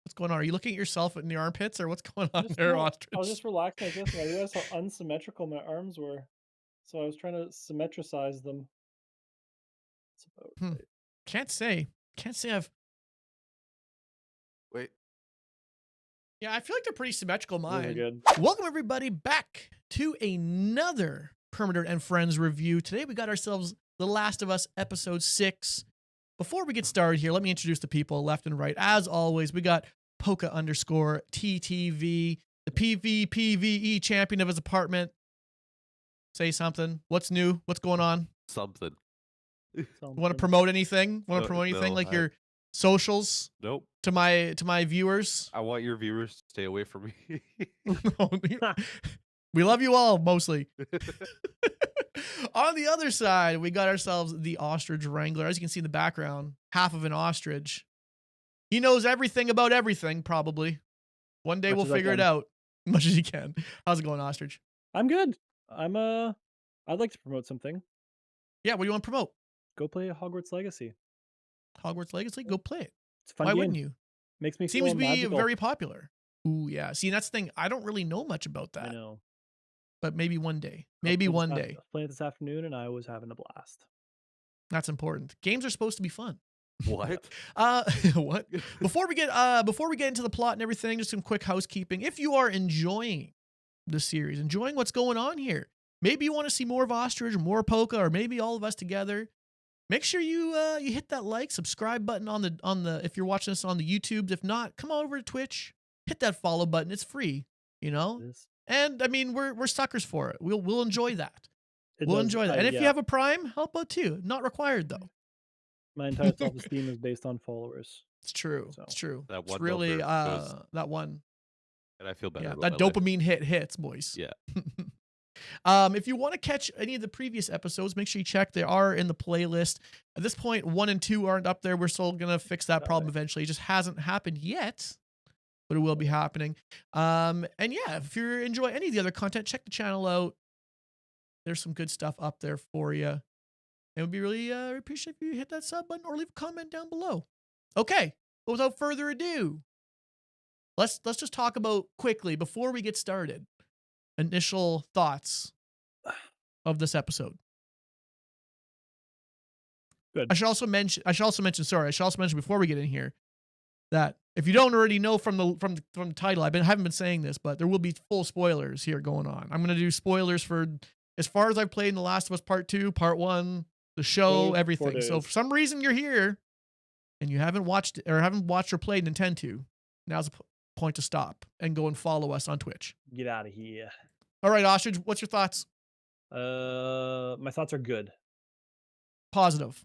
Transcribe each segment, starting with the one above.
What's going on? Are you looking at yourself in the armpits, or what's going on Just there, no, I was Ostrich? just relaxing like this, and I realized how unsymmetrical my arms were. So I was trying to symmetricize them. That's about Hmm. right. Can't say. Can't say I've. Wait, Yeah, I feel like they're pretty symmetrical. Those are Mine. good. Welcome everybody back to another Permadirt and Friends review. Today we got ourselves The Last of Us episode 6. Before we get started here, let me introduce the people left and right. As always, we got Poka underscore TTV, the PvPvE champion of his apartment. Say something. What's new? What's going on? something. Want to Something. promote anything? Want to promote anything No, like your socials nope. to my viewers? I want your viewers to stay away from me. We love you all mostly. On the other side, we got ourselves the Ostrichwrangler. As you can see in the background, half of an ostrich. He knows everything about everything, probably. One day Much we'll as I figure it can. out. Much as you can. How's it going, Ostrich? I'm good. I'd like to promote something. Yeah, what do you want to promote? Go play Hogwarts Legacy. Hogwarts Legacy? Go play it. It's a fun Why game. wouldn't you? Makes me Seems feel to be magical. very popular. Ooh, yeah. See, that's the thing. I don't really know much about I that, know. but maybe one day. I was Maybe playing one this day. I was playing it this afternoon, and I was having a blast. That's important. Games are supposed to be fun. What? What? Before we get into the plot and everything, just some quick housekeeping. If you are enjoying the series, enjoying what's going on here, maybe you want to see more of Ostrich or more Poka, or maybe all of us together. Make sure you hit that like, subscribe button on the if you're watching this on the YouTubes. If not, come on over to Twitch, hit that follow button. It's free, you know. This And I mean, we're suckers for it. We'll enjoy that. it We'll does. enjoy that. And if you Yeah. have a Prime, help out too. Not required though. My entire self-esteem is based on followers. It's true. So It's true. That It's one really number goes, that one. and I feel better Yeah, about that my life. dopamine hit hits, boys. Yeah. If you want to catch any of the previous episodes, make sure you check. They are in the playlist. At this point, 1 and 2 aren't up there. We're still gonna fix that problem eventually. It just hasn't happened yet, but it will be happening. And yeah, if you enjoy any of the other content, check the channel out. There's some good stuff up there for you. It would be really appreciate if you hit that sub button or leave a comment down below. Okay, but without further ado, let's just talk about quickly before we get started. Initial thoughts of this episode. Good. I should also mention before we get in here that if you don't already know from the title, haven't been saying this, but there will be full spoilers here going on. I'm going to do spoilers for as far as I've played in The Last of Us Part 2, Part 1, the show, Spoilers everything. for So days. for some reason you're here and you haven't watched or played and intend to, now's the point to stop and go and follow us on Twitch. Get out of here. All right, Ostrich, what's your thoughts? My thoughts are good. Positive.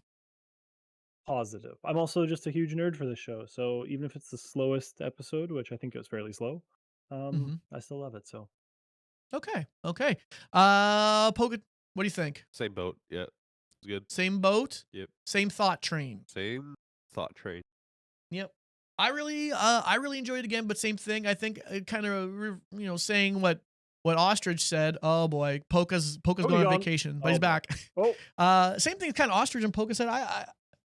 Positive. I'm also just a huge nerd for this show, so even if it's the slowest episode, which I think it was fairly slow, Mhm. I still love it. So Okay. Poke, what do you think? Same boat. Yeah. It's good. Same boat? Yep. Same thought train. Same thought train. Yep. I really enjoyed it again, but same thing. I think it kind of, saying what Ostrich said. Oh boy, Poka's going on gone. vacation, but Oh, he's boy. back. Oh, Same thing kind of Ostrich and Poka said.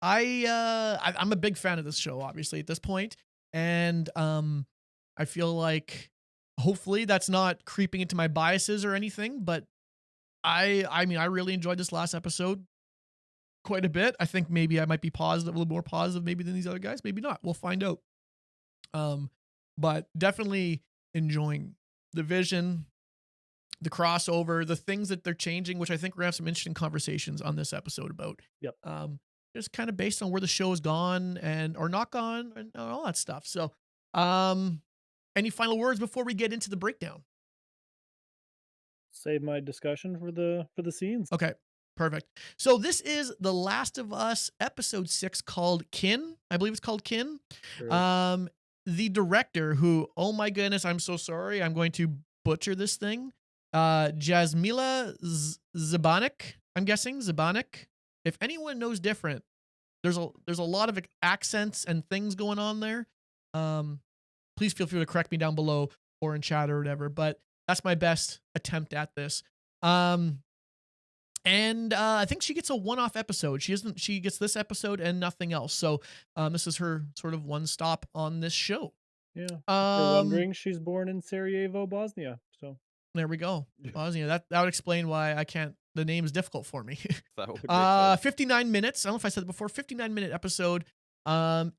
I'm a big fan of this show, obviously at this point, and I feel like hopefully that's not creeping into my biases or anything, but I mean I really enjoyed this last episode quite a bit. I think maybe I might be positive, a little more positive maybe than these other guys, maybe not. We'll find out. But definitely enjoying the vision, the crossover, the things that they're changing, which I think we're gonna have some interesting conversations on this episode about. Yep. Just kind of based on where the show has gone or not gone and all that stuff. So, any final words before we get into the breakdown? save my discussion for the scenes. Okay, perfect. So this is The Last of Us episode 6 called Kin. I believe it's called Kin. Sure. The director who, oh my goodness, I'm so sorry. I'm going to butcher this thing. Jasmila Zabanik, I'm guessing Zabanik. If anyone knows different, there's a lot of accents and things going on there. Please feel free to correct me down below or in chat or whatever, but that's my best attempt at this. And I think she gets a one-off episode. She gets this episode and nothing else. So this is her sort of one stop on this show. Yeah. If you're Um, wondering, she's born in Sarajevo, Bosnia. So there we go. Bosnia. That would explain why I can't. The name is difficult for me. That would make sense. 59 minutes. I don't know if I said it before. 59-minute episode. And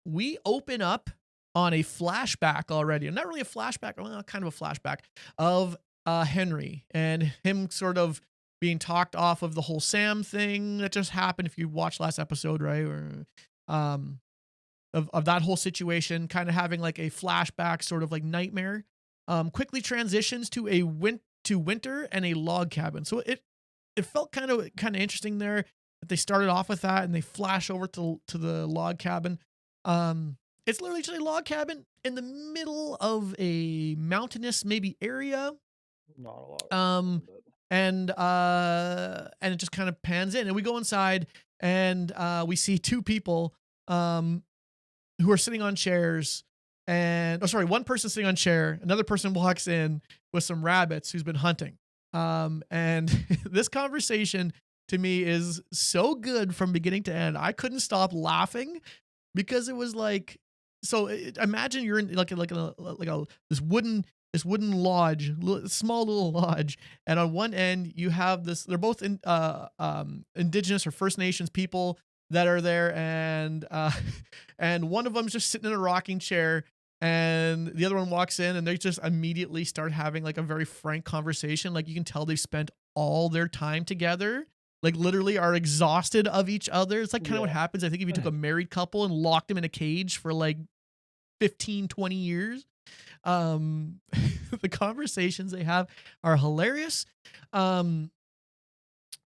we open up on a flashback already. Not really a flashback, well, kind of a flashback of Henry and him sort of being talked off of the whole Sam thing that just happened. If you watched last episode, right? Or um, of that whole situation, kind of having like a flashback, sort of like nightmare. Quickly transitions to winter and a log cabin. So it felt kind of interesting there that they started off with that and they flash over to the log cabin. It's literally just a log cabin in the middle of a mountainous maybe area. not a lot. Um, But and it just kind of pans in and we go inside and we see two people who are sitting on chairs and oh sorry, one person sitting on chair, another person walks in with some rabbits who's been hunting. And this conversation to me is so good from beginning to end. I couldn't stop laughing because it was like imagine you're in like a this wooden lodge, small little lodge, and on one end you have this. They're both indigenous or First Nations people that are there, and and one of them's just sitting in a rocking chair, and the other one walks in, and they just immediately start having like a very frank conversation. Like you can tell they've spent all their time together. Like literally are exhausted of each other. It's like kind of what yeah. happens. I think if you took a married couple and locked them in a cage for like 15, 20 years. Um, the conversations they have are hilarious. Um,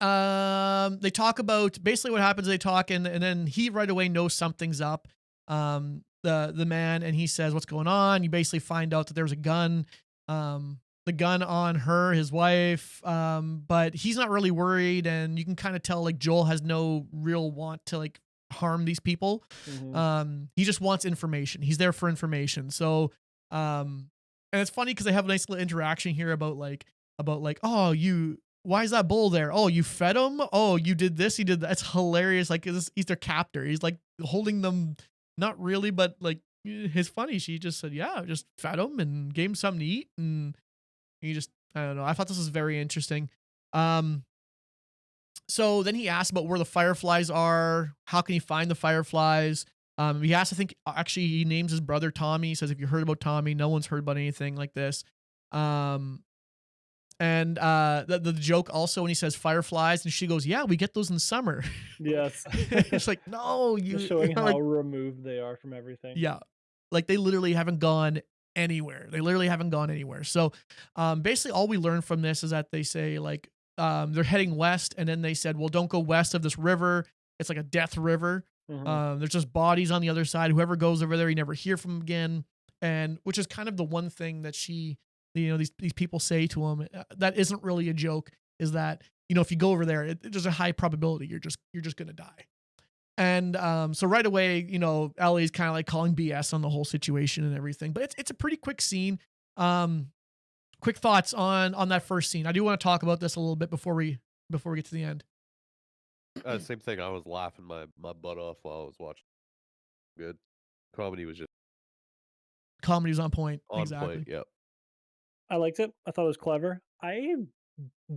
they talk about basically what happens. They talk and then he right away knows something's up. The man and he says, "What's going on?" You basically find out that there's a gun. The gun on her, his wife. But he's not really worried, and you can kind of tell like Joel has no real want to like harm these people. Hmm. He just wants information. He's there for information. So, and it's funny because they have a nice little interaction here about like, oh, why is that bull there? Oh, you fed him? Oh, you did this, you did that. It's hilarious. Like he's their captor. He's like holding them, not really, but like it's funny. She just said, yeah, just fed him and gave him something to eat. And he just, I don't know. I thought this was very interesting. Um, so then he asked about where the fireflies are. How can he find the fireflies? He asked, I think, actually, he names his brother Tommy. He says, if you heard about Tommy, no one's heard about anything like this. Um, and the joke also when he says fireflies, and she goes, yeah, we get those in summer. Yes. It's like, no, Just showing like, how removed they are from everything. yeah, like they literally haven't gone anywhere. They literally haven't gone anywhere. So, basically, all we learn from this is that they say like, they're heading west, and then they said, well, don't go west of this river. It's like a death river. Hmm. There's just bodies on the other side. Whoever goes over there, you never hear from again. And which is kind of the one thing that these people say to him that isn't really a joke is that, if you go over there, there's a high probability you're just going to die. And so right away, Ellie's kind of like calling BS on the whole situation and everything. But it's a pretty quick scene. Quick thoughts on that first scene. I do want to talk about this a little bit before we get to the end. Same thing. I was laughing my butt off while I was watching. Good comedy was just Comedy's on point. on Exactly. point. Yep. I liked it. I thought it was clever. I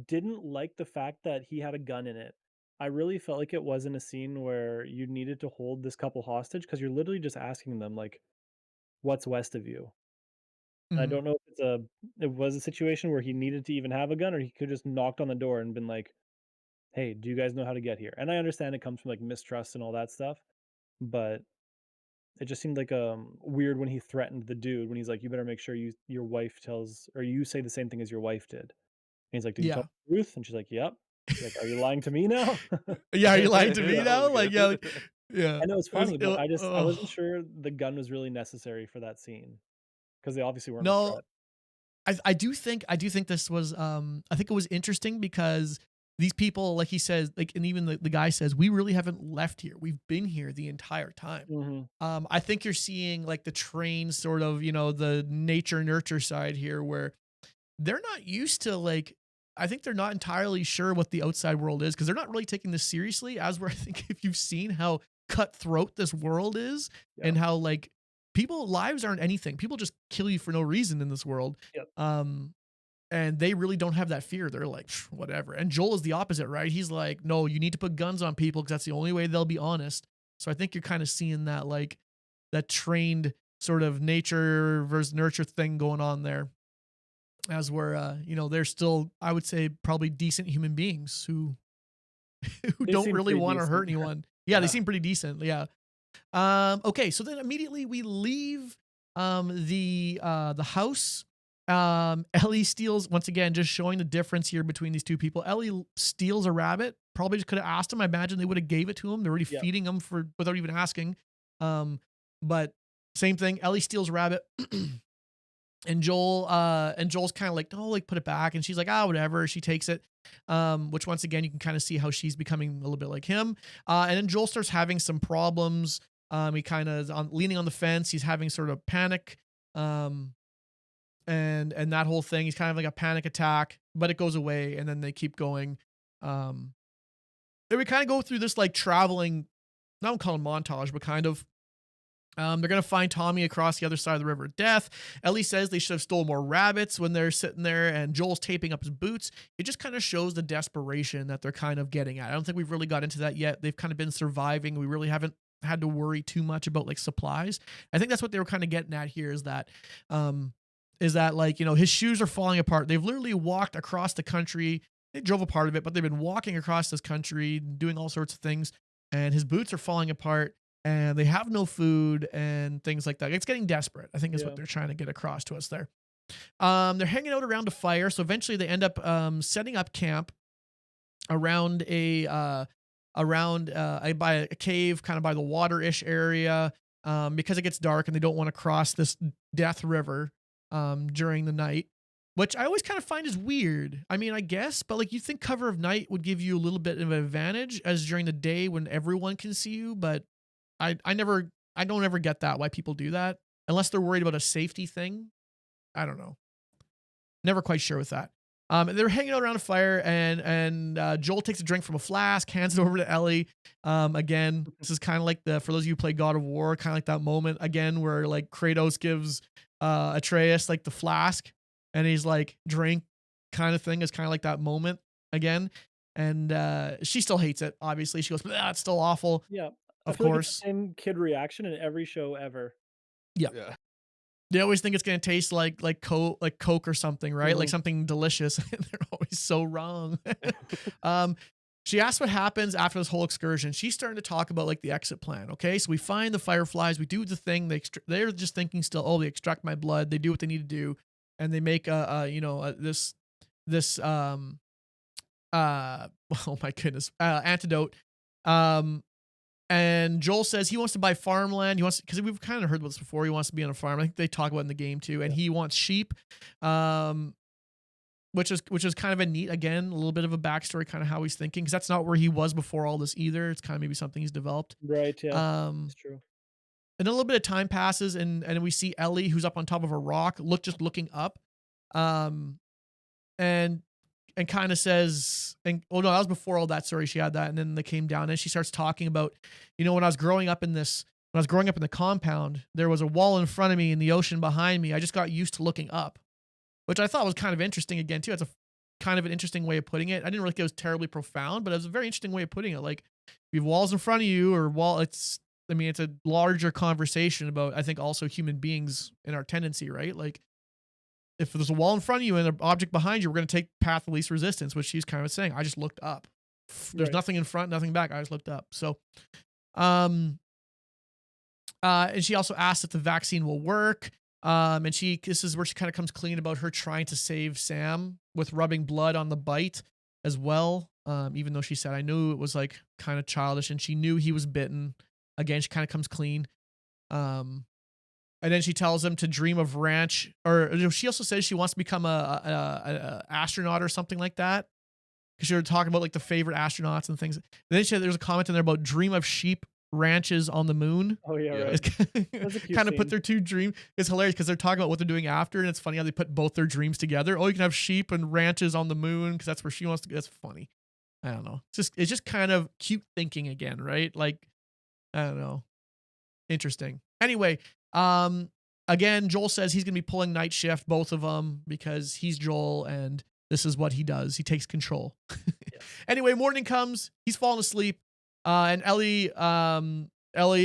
didn't like the fact that he had a gun in it. I really felt like it wasn't a scene where you needed to hold this couple hostage because you're literally just asking them like, "What's west of you?" I Mhm. don't know if it was a situation where he needed to even have a gun, or he could just knocked on the door and been like, "Hey, do you guys know how to get here?" And I understand it comes from like mistrust and all that stuff, but it just seemed like weird when he threatened the dude when he's like, "You better make sure your wife tells or you say the same thing as your wife did." And he's like, "Did you tell Yeah. the truth?" And she's like, "Yep." She's like, "Are you lying to me now?" Yeah, are you lying to me That now? was Like, yeah, good. yeah. I know it's It was funny, but I wasn't oh. sure the gun was really necessary for that scene because they obviously weren't a No, threat. I do think this was I think it was interesting because these people, like he says, like, and even the guy says, we really haven't left here. We've been here the entire time. Mhm. I think you're seeing like the train sort of, the nature nurture side here where they're not used to like I think they're not entirely sure what the outside world is because they're not really taking this seriously as where I think if you've seen how cutthroat this world is Yeah. and how like people lives aren't anything. People just kill you for no reason in this world. Yep. And they really don't have that fear. They're like, whatever. And Joel is the opposite, right? He's like, no, you need to put guns on people because that's the only way they'll be honest. So I think you're kind of seeing that, like, that trained sort of nature versus nurture thing going on there, as we're, they're still, I would say, probably decent human beings who who They don't seem really pretty want to hurt decent. anyone. Yeah, they Yeah. seem pretty decent. Yeah. Okay, so then immediately we leave the house. Ellie steals, once again, just showing the difference here between these two people. Ellie steals a rabbit. Probably just could have asked him. I imagine they would have gave it to him. They're already Yep. feeding him for without even asking. But same thing. Ellie steals a rabbit. And Joel's kind of like, no, like put it back. And she's like, whatever. She takes it. Which once again, you can kind of see how she's becoming a little bit like him. And then Joel starts having some problems. He kind of is leaning on the fence. He's having sort of panic. And that whole thing, he's kind of like a panic attack, but it goes away. And then they keep going. And we kind of go through this like traveling, I don't call it montage, but kind of, they're going to find Tommy across the other side of the river of death. Ellie says they should have stole more rabbits when they're sitting there, and Joel's taping up his boots. It just kind of shows the desperation that they're kind of getting at. I don't think we've really got into that yet. They've kind of been surviving. We really haven't had to worry too much about like supplies. I think that's what they were kind of getting at here, is that like, his shoes are falling apart. They've literally walked across the country. They drove a part of it, but they've been walking across this country, doing all sorts of things, and his boots are falling apart. And they have no food and things like that. It's getting desperate, I think, is what they're trying to get across to us there. They're hanging out around a fire. So eventually they end up setting up camp around by a cave, kind of by the water-ish area, because it gets dark and they don't want to cross this death river during the night, which I always kind of find is weird. I mean, I guess, but like, you think cover of night would give you a little bit of an advantage as during the day when everyone can see you, but I don't ever get that, why people do that, unless they're worried about a safety thing. I don't know. Never quite sure with that. They're hanging out around a fire, and Joel takes a drink from a flask, hands it over to Ellie. Again, this is kind of like for those of you who play God of War, kind of like that moment again where like Kratos gives Atreus like the flask, and he's like, drink, kind of thing, is kind of like that moment again. And she still hates it. Obviously, she goes, it's still awful. Yeah. Of I feel like course. it's the same kid reaction in every show ever. Yeah. Yeah. They always think it's gonna taste like Coke or something, right? Like Mhm. something delicious. And they're always so wrong. She asks what happens after this whole excursion. She's starting to talk about like the exit plan. Okay, so we find the fireflies. We do the thing. They're just thinking still. Oh, they extract my blood. They do what they need to do, and they make this oh my goodness, antidote. And Joel says he wants to buy farmland. He wants, because we've kind of heard about this before. He wants to be on a farm. I think they talk about it in the game too. And Yeah. he wants sheep, which is kind of a neat, again, a little bit of a backstory, kind of how he's thinking, because that's not where he was before all this either. It's kind of maybe something he's developed. Right, yeah. Um, It's true. and a little bit of time passes, and we see Ellie, who's up on top of a rock, looking up, and kind of says, and oh no, that was before all that. Sorry, she had that, and then they came down, and she starts talking about, when I was growing up in the compound, there was a wall in front of me and the ocean behind me. I just got used to looking up, which I thought was kind of interesting again too. It's a kind of an interesting way of putting it. I didn't really think it was terribly profound, but it was a very interesting way of putting it. Like, you have walls in front of you, or it's a larger conversation about, I think, also human beings and our tendency, right? Like, if there's a wall in front of you and an object behind you, we're going to take path of least resistance, which she's kind of saying. I just looked up. There's Right. nothing in front, nothing back. I just looked up. So, and she also asked if the vaccine will work. And this is where she kind of comes clean about her trying to save Sam with rubbing blood on the bite as well. Even though she said, I knew it was like kind of childish, and she knew he was bitten. Again, she kind of comes clean. And then she tells him to dream of ranch, or she also says she wants to become a astronaut or something like that, because she was talking about like the favorite astronauts and things. And then there's a comment in there about dream of sheep ranches on the moon. Oh yeah, Yeah. right. That's a cute Kind of put scene. their two dreams. It's hilarious because they're talking about what they're doing after, and it's funny how they put both their dreams together. Oh, you can have sheep and ranches on the moon because that's where she wants to go. That's funny. I don't know. It's just kind of cute thinking again, right? Like, I don't know. Interesting. Anyway, Um, again, Joel says he's gonna be pulling night shift, both of them, because he's Joel and this is what he does. He takes control. Yes. Anyway, morning comes. He's falling asleep, and Ellie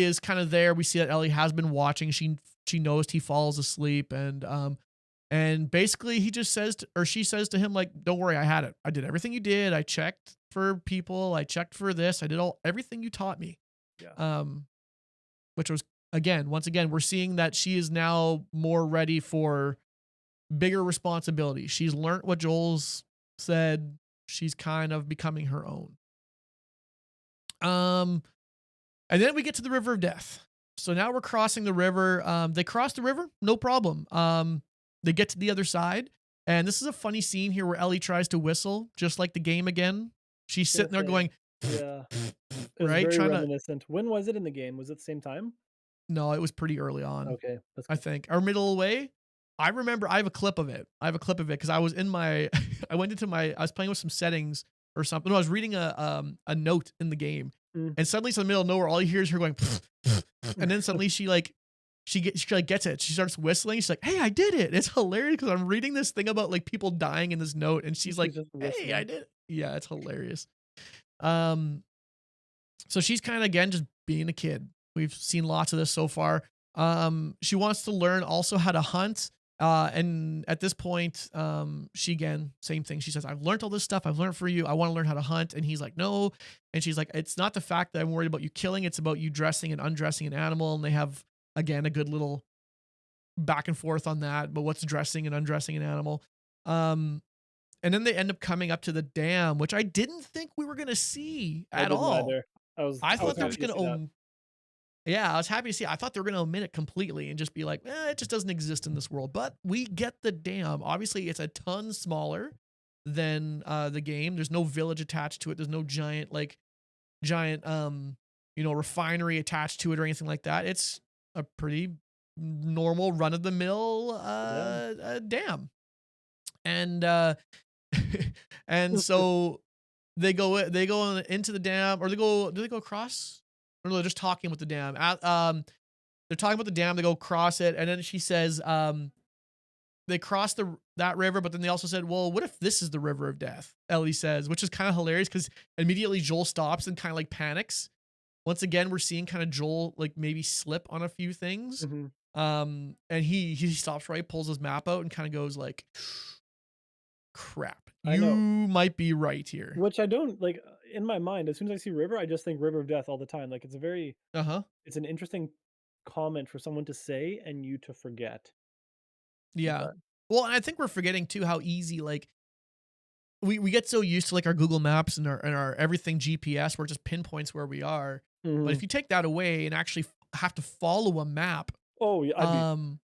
is kind of there. We see that Ellie has been watching. She noticed he falls asleep, and basically he just says or she says to him like, "Don't worry, I had it. I did everything you did. I checked for people. I checked for this. I did everything you taught me." Yeah. Which was once again, we're seeing that she is now more ready for bigger responsibility. She's learned what Joel's said. She's kind of becoming her own. And then we get to the River of Death. So now we're crossing the river. They cross the river, no problem. They get to the other side, and this is a funny scene here where Ellie tries to whistle, just like the game again. She's sitting there going, Yeah. It was right, very trying to. reminiscent. When was it in the game? Was it the same time? No, it was pretty early on. Okay, that's I good. think, or middle way. I remember I have a clip of it. Because I was in my, I was playing with some settings or something. No, I was reading a note in the game, Mm. and suddenly, it's in the middle of nowhere, all you hear is her going, and then suddenly she gets it. She starts whistling. She's like, "Hey, I did it!" It's hilarious because I'm reading this thing about like people dying in this note, and she's like, just "Hey, I whistling. did it." Yeah, it's hilarious. Um, so she's kind of again just being a kid. We've seen lots of this so far. She wants to learn also how to hunt. And at this point, she again, same thing. She says, "I've learned all this stuff. I've learned for you. I want to learn how to hunt." And he's like, "No." And she's like, "It's not the fact that I'm worried about you killing. It's about you dressing and undressing an animal." And they have again a good little back and forth on that. But what's dressing and undressing an animal? And then they end up coming up to the dam, which I didn't think we were gonna see I at didn't all. either. I was I I was thought they were happy just to gonna see that. yeah, I was happy to see. I thought they were gonna omit it completely and just be like, it just doesn't exist in this world. But we get the dam. Obviously, it's a ton smaller than the game. There's no village attached to it. There's no giant refinery attached to it or anything like that. It's a pretty normal run of the mill Yeah. dam. And and so they go into the dam, or do they go across? Or no, they're just talking with the dam. They're talking about the dam, they go cross it, and then she says, they crossed that river, but then they also said, "Well, what if this is the river of death?" Ellie says, which is kind of hilarious because immediately Joel stops and kind of like panics. Once again, we're seeing kind of Joel like maybe slip on a few things. Mhm. And he stops right, pulls his map out, and kind of goes like, "Crap, I you know. might be right here." Which I don't like in my mind, as soon as I see river, I just think river of death all the time. Like Uh huh. it's an interesting comment for someone to say and you to forget. Yeah. But Well, and I think we're forgetting too how easy like we get so used to like our Google Maps and our everything GPS where it just pinpoints where we are. But Mhm. if you take that away and actually have to follow a map, Oh, yeah, um,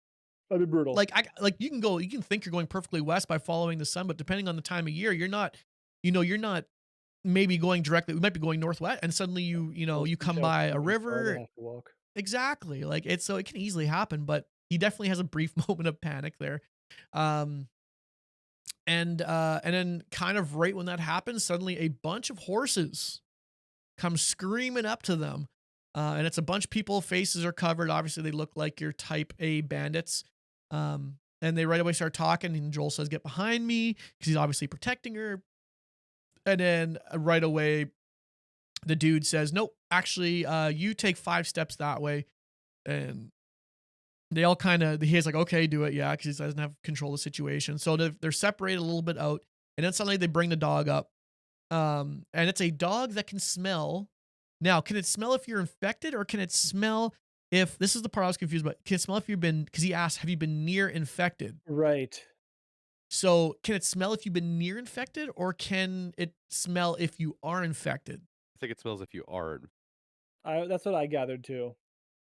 I'd be brutal. like you can think you're going perfectly west by following the sun, but depending on the time of year, you're not maybe going directly. We might be going northwest, and suddenly Those you beach come houses by a are even farther, river. I have to walk. Exactly, like it's so it can easily happen. But he definitely has a brief moment of panic there. Um, and then kind of right when that happens, suddenly a bunch of horses come screaming up to them. And it's a bunch of people, faces are covered. Obviously, they look like your type A bandits. And they right away start talking, and Joel says, "Get behind me," because he's obviously protecting her. And then right away, the dude says, "Nope, actually, you take 5 steps that way." And they all kind of, he's like, "Okay, do it." Yeah, because he doesn't have control of the situation. So they're separated a little bit out. And then suddenly they bring the dog up. And it's a dog that can smell. Now, can it smell if you're infected, or can it smell if this is the part I was confused about? Can it smell if you've been, because he asked, "Have you been near infected?" Right. So can it smell if you've been near infected, or can it smell if you are infected? I think it smells if you aren't. That's what I gathered too.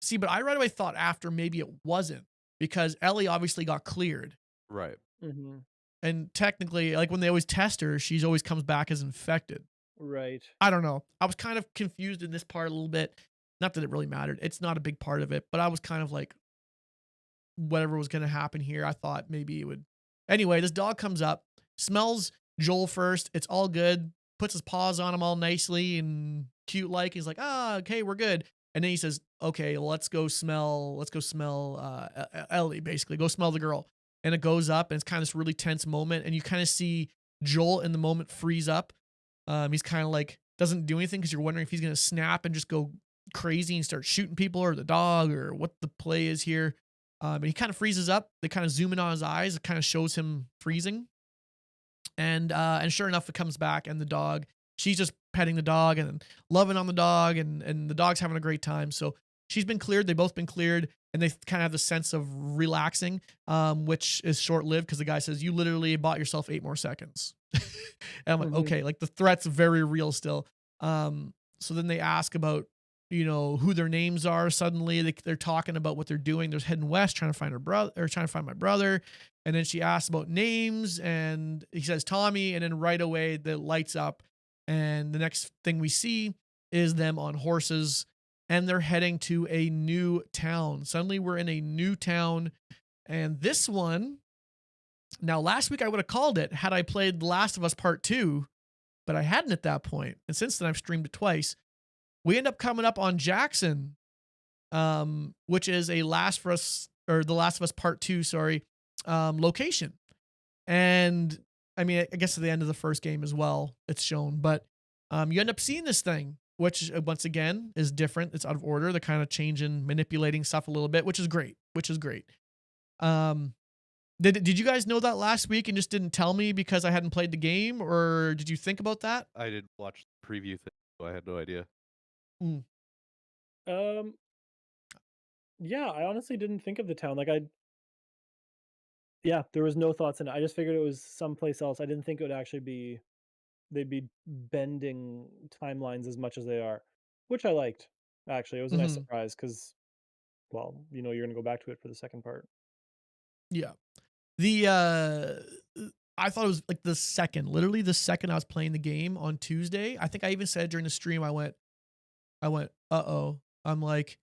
See, but I right away thought after maybe it wasn't, because Ellie obviously got cleared. Right. Mhm. And technically, like when they always test her, she's always comes back as infected. Right. I don't know. I was kind of confused in this part a little bit. Not that it really mattered. It's not a big part of it, but I was kind of like, whatever was going to happen here, I thought maybe it would. Anyway, this dog comes up, smells Joel first. It's all good. Puts his paws on him all nicely and cute like. He's like, "Ah, okay, we're good." And then he says, okay, let's go smell Ellie, basically. Go smell the girl. And it goes up, and it's kind of this really tense moment, and you kind of see Joel in the moment freeze up. He's kind of like doesn't do anything because you're wondering if he's gonna snap and just go crazy and start shooting people or the dog or what the play is here. And he kind of freezes up. They kind of zoom in on his eyes. It kind of shows him freezing. And sure enough, it comes back, and the dog, she's just petting the dog and loving on the dog, and the dog's having a great time. So she's been cleared. They both been cleared, and they kind of have the sense of relaxing, which is short lived because the guy says, "You literally bought yourself 8 more seconds." And I'm like, Mhm. okay, like the threat's very real still. So then they ask about, who their names are. Suddenly they're talking about what they're doing. They're heading west, trying to find her brother, or trying to find my brother. And then she asks about names, and he says Tommy, and then right away the lights up, and the next thing we see is them on horses, and they're heading to a new town. Suddenly we're in a new town, and this one, now last week I would have called it had I played The Last of Us Part 2, but I hadn't at that point. And since then I've streamed it twice. We end up coming up on Jackson, which is a Last of Us, or The Last of Us Part 2, sorry, location. And I mean, I guess at the end of the first game as well, it's shown, but you end up seeing this thing, which once again is different. It's out of order. They're kind of changing, manipulating stuff a little bit, which is great. Which is great. Um, did you guys know that last week and just didn't tell me because I hadn't played the game, or did you think about that? I didn't watch the preview thing, so I had no idea. Mm. Um, yeah, I honestly didn't think of the town. Yeah, there was no thoughts in it. I just figured it was someplace else. I didn't think it would actually be they'd be bending timelines as much as they are, which I liked. Actually, it was a nice Hmm. surprise because, well, you're gonna go back to it for the second part. Yeah. The I thought it was like literally the second I was playing the game on Tuesday. I think I even said during the stream, I went, uh-oh. I'm like,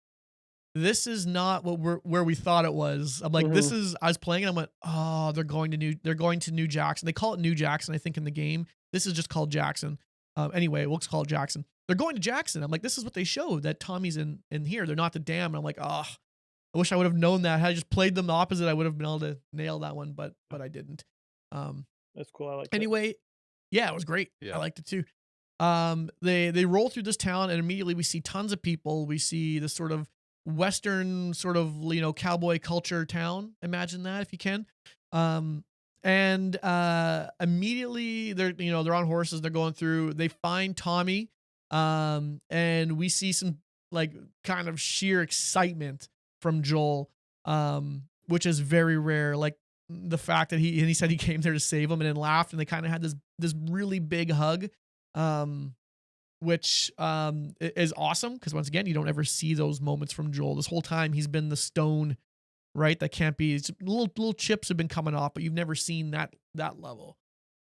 this is not what where we thought it was. I'm like, this Mhm. is I was playing and I went, oh, they're going to New Jackson. They call it New Jackson, I think, in the game. This is just called Jackson. Anyway, we'll just call it Jackson. They're going to Jackson. I'm like, this is what they showed, that Tommy's in here. They're not the dam. And I'm like, oh, I wish I would have known that. Had I just played them the opposite, I would have been able to nail that one, but I didn't. Um, That's cool. I liked it. anyway, yeah, it was great. I Yeah. liked it too. They roll through this town, and immediately we see tons of people. We see this sort of western sort of cowboy culture town. Imagine that if you can. Um, and immediately they're on horses. They're going through. They find Tommy. And we see some like kind of sheer excitement from Joel, which is very rare. Like the fact that he said he came there to save him and then laughed, and they kind of had this really big hug, um, which is awesome because once again you don't ever see those moments from Joel. This whole time he's been the stone, right? That can't be. Little chips have been coming off, but you've never seen that level,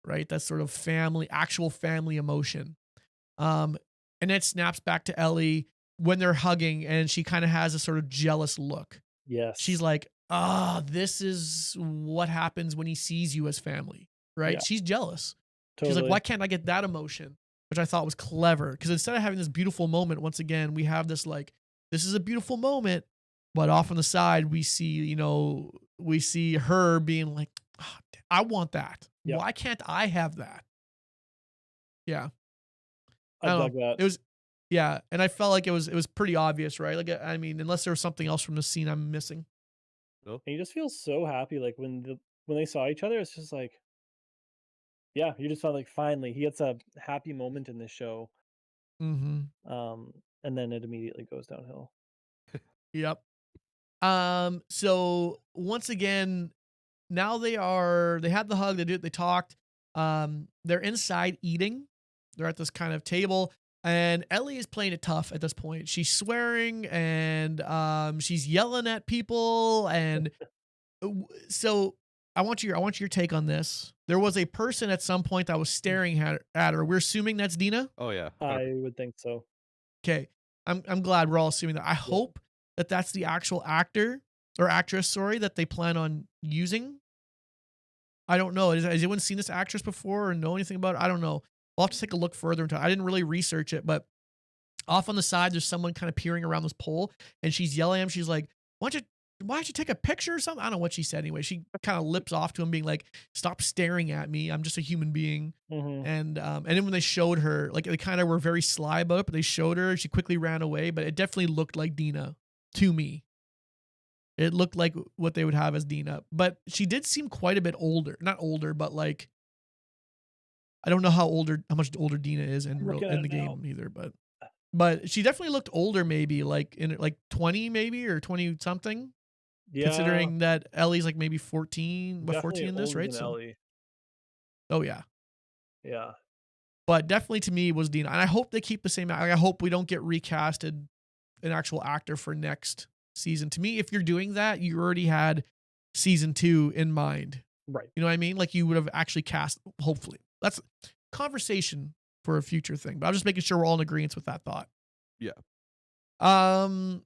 right? That sort of actual family emotion. Um, and it snaps back to Ellie when they're hugging, and she kind of has a sort of jealous look. She's Yes. like, "Ah, this is what happens when he sees you as family," right? Yeah. She's jealous. She's like, "Why Totally. can't I get that emotion?" Which I thought was clever because instead of having this beautiful moment, once again, we have this like, this is a beautiful moment, but off on the side, we see her being like, "Ah, I want that. Yeah. Why can't I have that?" Yeah. I I don't dug know. that. It was yeah, and I felt like it was pretty obvious, right? Like, I mean, unless there was something else from the scene I'm missing. No? And you just feel so happy like when they saw each other, it's just like, yeah, you just felt like finally he gets a happy moment in this show. Mhm. Um, and then it immediately goes downhill. Yep. So once again, now they had the hug, they talked. They're inside eating. They're at this kind of table, and Ellie is playing it tough at this point. She's swearing and she's yelling at people, and so I want your take on this. There was a person at some point that was staring at her. We're assuming that's Dina. Oh yeah. I would think so. Okay. I'm glad we're all assuming that. I Yeah. hope that that's the actual actor or actress, sorry, that they plan on using. I don't know. Has anyone seen this actress before or know anything about it? I don't know. We'll have to take a look further into it. I didn't really research it, but Off on the side, there's someone kind of peering around this pole, and she's yelling at him. She's like, why don't you take a picture or something? I don't know what she said anyway. She kind of lips off to him, being like, "Stop staring at me. I'm just a human being." Mhm. And then when they showed her, like they kind of were very sly about it, but they showed her, she quickly ran away. But it definitely looked like Dina to me. It looked like what they would have as Dina, but she did seem quite a bit older. Not older, but like I don't know how much older Dina is I'm looking at in the it now. game either, but she definitely looked older, maybe like in like 20 maybe or 20 something. Yeah, Considering that Ellie's like maybe 14, what, definitely 14 in this, older right? than So, Ellie. oh yeah, Yeah. but definitely to me was Dina, and I hope they keep the same. I hope we don't get recasted an actual actor for next season. To me, if you're doing that, you already had season 2 in mind. Right. You know what I mean? Like you would have actually cast. Hopefully, that's conversation for a future thing. But I'm just making sure we're all in agreement with that thought. Yeah. Um.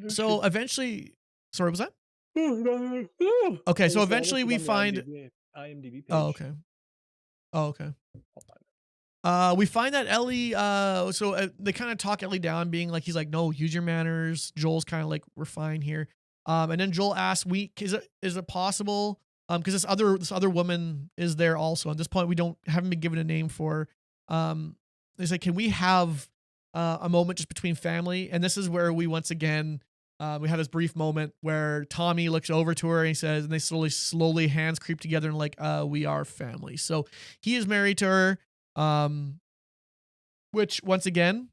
So eventually, sorry, was that okay? I So just said this eventually is we on the find. IMDb Oh, page. okay. Oh, okay. I'll find it. We find that Ellie, they kind of talk Ellie down, being like, he's like, no, use your manners. Joel's kind of like, we're fine here. And then Joel asks, is it possible? Because this other woman is there also. At this point, we haven't been given a name for. Um, he's like, can we have a moment just between family? And this is where we once again, we had this brief moment where Tommy looks over to her and he says, and they slowly hands creep together and like, we are family. So he is married to her. Um, which once again,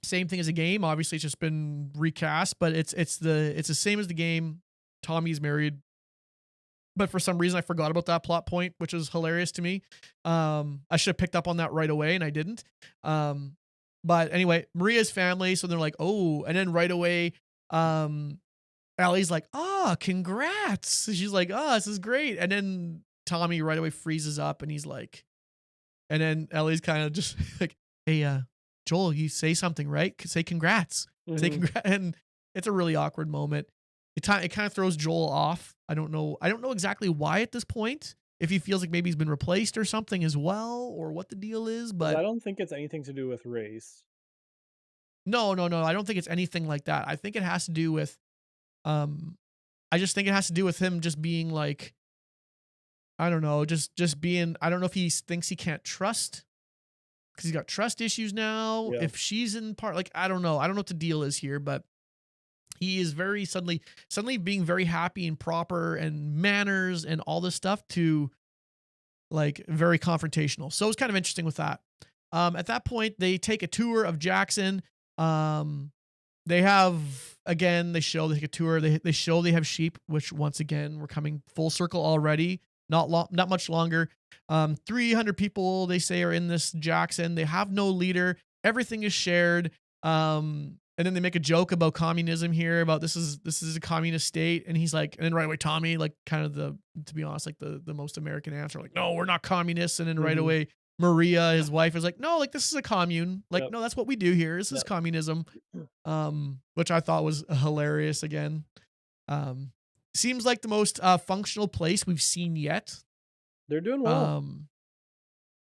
same thing as a game. Obviously, it's just been recast, but it's the same as the game. Tommy's married, but for some reason I forgot about that plot point, which is hilarious to me. I should have picked up on that right away, and I didn't. Um, but anyway, Maria's family, so they're like, oh, and then right away, Allie's like, oh, congrats. She's like, oh, this is great, and then Tommy right away freezes up, and he's like. And then Ellie's kind of just like, "Hey, Joel, you say something, right? Say congrats. Say Mhm. congrats." And it's a really awkward moment. It kind of throws Joel off. I don't know. I don't know exactly why at this point. If he feels like maybe he's been replaced or something as well, or what the deal is. 'Cause I But don't think it's anything to do with race. no, no, no. I don't think it's anything like that. I think it has to do with. Um, I just think it has to do with him just being like, I don't know, just being. I don't know if he thinks he can't trust because he's got trust issues now. Yeah. If she's in part, like I don't know. I don't know what the deal is here, but he is very suddenly being very happy and proper and manners and all this stuff to like very confrontational. So it's kind of interesting with that. At that point, they take a tour of Jackson. Um, they have again. They take a tour. They show they have sheep, which once again we're coming full circle already. Not much longer. 300 people they say are in this Jackson. They have no leader. Everything is shared. And then they make a joke about communism here, about this is a communist state, and he's like, and then right away Tommy, like kind of to be honest, like the most American answer, like, no, we're not communists, and then right Mhm. away Maria, his wife, is like, no, like this is a commune, like Yep. no, that's what we do here. This is Yep. communism, which I thought was hilarious again. Um, seems like the most functional place we've seen yet. They're doing well. Um,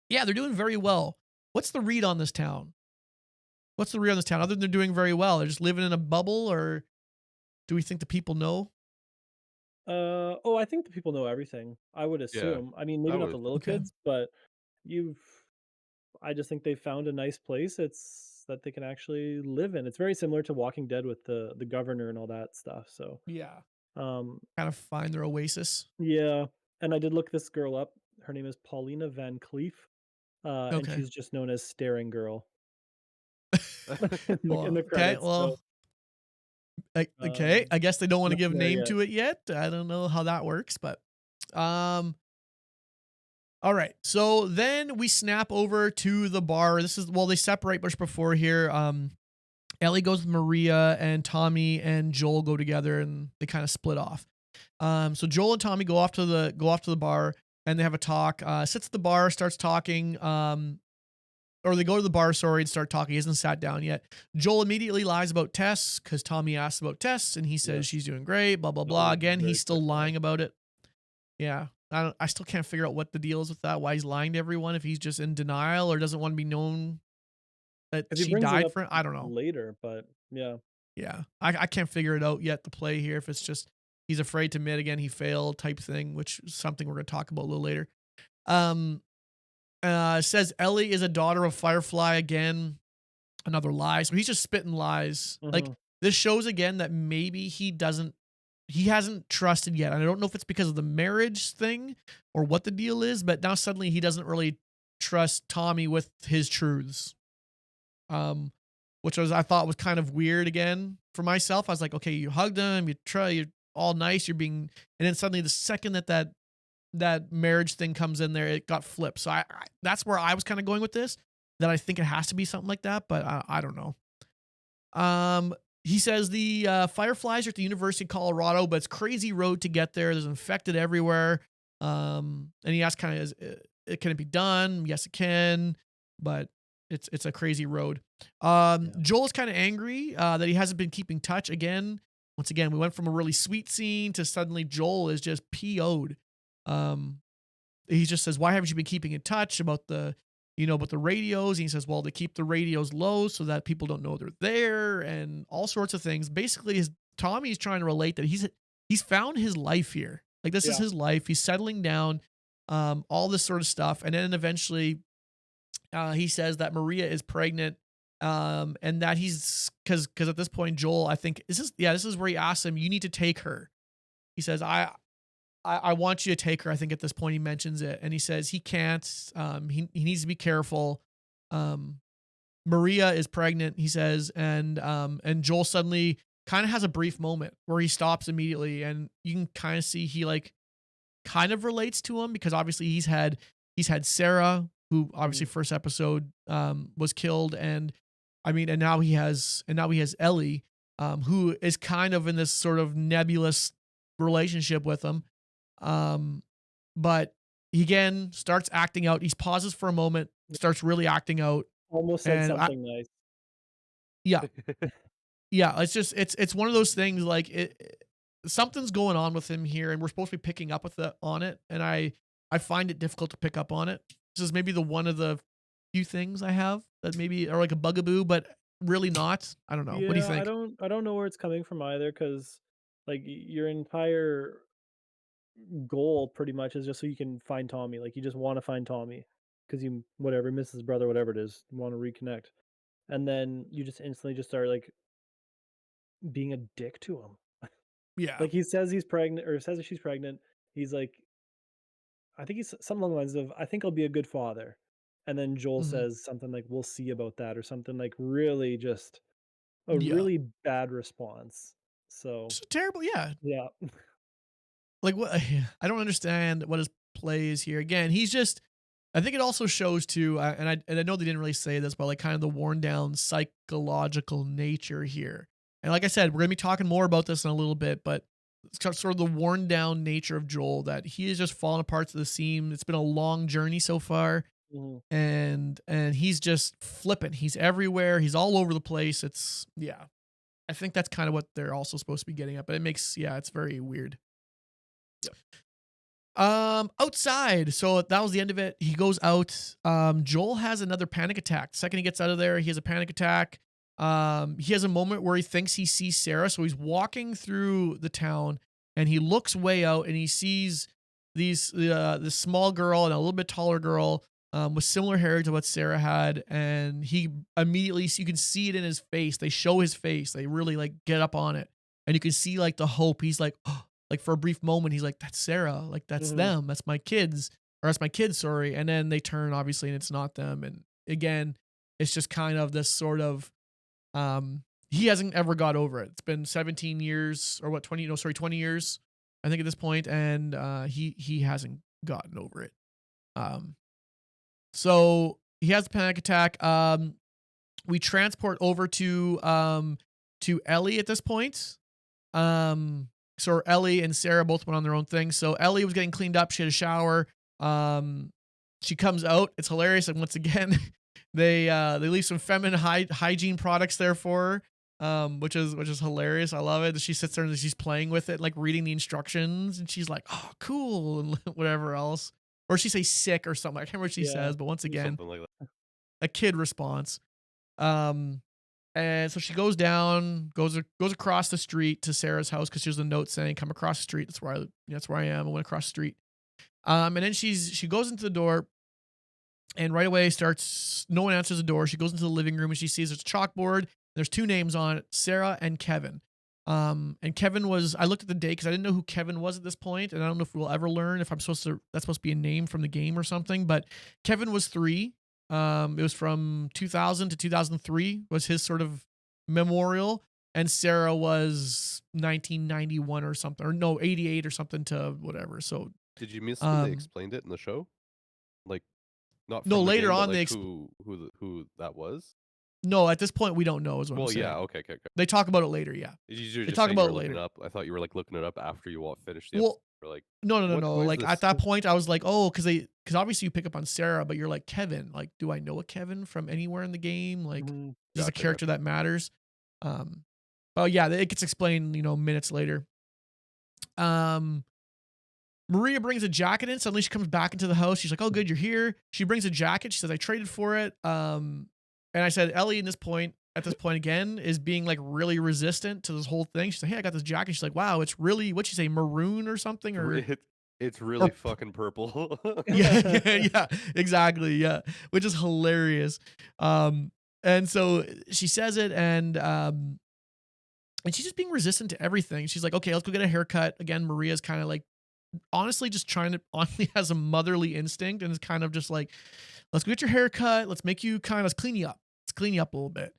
yeah, they're doing very well. What's the read on this town? What's the read on this town? Other than they're doing very well, they're just living in a bubble, or do we think the people know? Oh, I think the people know everything. I would Yeah. assume. I mean, I maybe not would the assume little Okay. kids, but you've I just think they found a nice place. It's that they can actually live in. It's very similar to Walking Dead with the governor and all that stuff. So, Yeah. um, Kind of find their oasis. yeah. And I did look this girl up. Her name is Paulina Van Cleef, and Okay. she's just known as Staring Girl in Well, the okay. credits. So, Well, okay. I guess they don't want to give nothing a there name yet. to it yet. I don't know how that works, but um all right. So then we snap over to the bar. This is well, they separate much before here. Ellie goes with Maria, and Tommy and Joel go together, and they kind of split off. So Joel and Tommy go off to the bar, and they have a talk. Sits at the bar, starts talking. Or they go to the bar, sorry, and start talking. He hasn't sat down yet. Joel immediately lies about Tess because Tommy asks about Tess, and he says she's Yes, doing great. Blah blah that blah. was Again, very he's quick still lie. lying about it. Yeah, I don't. I still can't figure out what the deal is with that. Why he's lying to everyone if he's just in denial or doesn't want to be known that Because he she brings it died up for. I don't know. later, but yeah. Yeah, I can't figure it out yet. The play here, if it's just he's afraid to admit again he failed type thing, which is something we're gonna talk about a little later. Um, says Ellie is a daughter of Firefly again. Another lie. So he's just spitting lies. Like Mhm. this shows again that maybe he hasn't trusted yet. And I don't know if it's because of the marriage thing or what the deal is, but now suddenly he doesn't really trust Tommy with his truths. Um, which I thought was kind of weird again for myself. I was like, okay, you hugged him, you're all nice, and then suddenly the second that marriage thing comes in there, it got flipped. So that's where I was kind of going with this. That I think it has to be something like that, but I don't know. He says the fireflies are at the University of Colorado, but it's crazy road to get there. There's infected everywhere. And he asks kind of, can it be done? Yes, it can, but it's a crazy road. Yeah. Joel is kind of angry that he hasn't been keeping touch again. Once again, we went from a really sweet scene to suddenly Joel is just PO'd. Um, he just says, "Why haven't you been keeping in touch about about the radios?" And he says, "Well, they keep the radios low so that people don't know they're there, and all sorts of things." Basically, his Tommy's trying to relate that he's found his life here. Like this is Yeah. his life. He's settling down, all this sort of stuff, and then eventually, he says that Maria is pregnant, and that he's because at this point, Joel, I think this is where he asks him, "You need to take her." He says, I want you to take her. I think at this point he mentions it, and he says he can't. He needs to be careful. Um, Maria is pregnant. He says, and Joel suddenly kind of has a brief moment where he stops immediately, and you can kind of see he like kind of relates to him because obviously he's had Sarah, who obviously Mhm. first episode was killed, and I mean, and now he has Ellie, who is kind of in this sort of nebulous relationship with him. Um, but he again starts acting out. He pauses for a moment, starts really acting out, Almost said and something nice. yeah, yeah. It's just it's one of those things like something's going on with him here, and we're supposed to be picking up on it, and I find it difficult to pick up on it. This is maybe the one of the few things I have that maybe are like a bugaboo, but really not. I don't know. What do you Yeah, I think? don't I don't know where it's coming from either, because like, your entire goal pretty much is just so you can find Tommy, like, you just wanna find Tommy, because you whatever, miss his brother, whatever it is, you wanna reconnect, and then you just instantly just start, like, being a dick to him. Yeah. Like, he says he's pregnant or says that she's pregnant, he's like I think he's something along the lines of, "I think I'll be a good father," and then Joel Mhm. says something like, "We'll see about that," or something, like, really just a Yeah. really bad response. So, Just terrible. Yeah. yeah. Like what? I don't understand what his play is here. Again, he's just. I think it also shows too, and I know they didn't really say this, but like kind of the worn down psychological nature here. And like I said, we're gonna be talking more about this in a little bit, but it's sort of the worn down nature of Joel that he is just falling apart to the seam. It's been a long journey so far, Mhm. and he's just flipping. He's everywhere. He's all over the place. Yeah. I think that's kind of what they're also supposed to be getting at, but it's very weird. Yep. Outside. So that was the end of it. He goes out. Joel has another panic attack. The second he gets out of there, he has a panic attack. He has a moment where he thinks he sees Sarah. So he's walking through the town and he looks way out and he sees this small girl and a little bit taller girl with similar hair to what Sarah had. And he immediately, you can see it in his face. They show his face. They really like get up on it. And you can see like the hope. He's like, like for a brief moment, he's like, "That's Sarah. Like that's Mhm. them. That's my kids, or that's my kids." Sorry, and then they turn obviously, and it's not them. And again, it's just kind of this sort of he hasn't ever got over it. It's been 17 years or what 20? No, sorry, 20 years. I think at this point, and he hasn't gotten over it. Um, so he has a panic attack. We transport over to Ellie at this point. So Ellie and Sarah both went on their own thing. So Ellie was getting cleaned up. She had a shower. Um, she comes out. It's hilarious. And once again, they leave some feminine hygiene products there for her, which is hilarious. I love it. She sits there and she's playing with it, like reading the instructions, and she's like, "Oh, cool," and whatever else. Or she say sick or something. I can't remember what she Yeah. says, but once again, Something like that. a kid response. Um, and so she goes down, goes across the street to Sarah's house because there's a note saying, "Come across the street." That's where I am. I went across the street. And then she goes into the door, and right away starts. No one answers the door. She goes into the living room and she sees there's a chalkboard. There's two names on it, Sarah and Kevin. And Kevin was. I looked at the date because I didn't know who Kevin was at this point, and I don't know if we'll ever learn if I'm supposed to. That's supposed to be a name from the game or something. But Kevin was 3. It was from 2000 to 2003 was his sort of memorial, and Sarah was 1991 or something, or no, 88 or something to whatever. So, Did you miss when they um, explained it in the show? Like, not no, from the later game, but on like who that was? no, at this point we don't know is what I'm Well, saying. yeah, okay. They talk about it later, yeah. You're They just talk saying you about were it looking it later. up. I thought you were like looking it up after you finished the episode. Well, You're like, no. What Like is at this? that point, I was like, oh, because obviously you pick up on Sarah, but you're like Kevin. Like, do I know a Kevin from anywhere in the game? Like, Mhm. is this a Gotcha, character that matters? Um, oh yeah, it gets explained, minutes later. Um, Maria brings a jacket in. Suddenly she comes back into the house. She's like, "Oh, good, you're here." She brings a jacket. She says, "I traded for it." And I said, Ellie, at this point again, is being like really resistant to this whole thing. She's like, "Hey, I got this jacket." She's like, "Wow, it's really what'd she say, maroon or something it's or really fucking purple. yeah, exactly, yeah, which is hilarious. Um, and so she says it, and she's just being resistant to everything. She's like, "Okay, let's go get a haircut." Again, Maria's kind of like honestly just trying to honestly has a motherly instinct and is kind of just like, let's go get your haircut. Let's make you let's clean you up. Let's clean you up a little bit.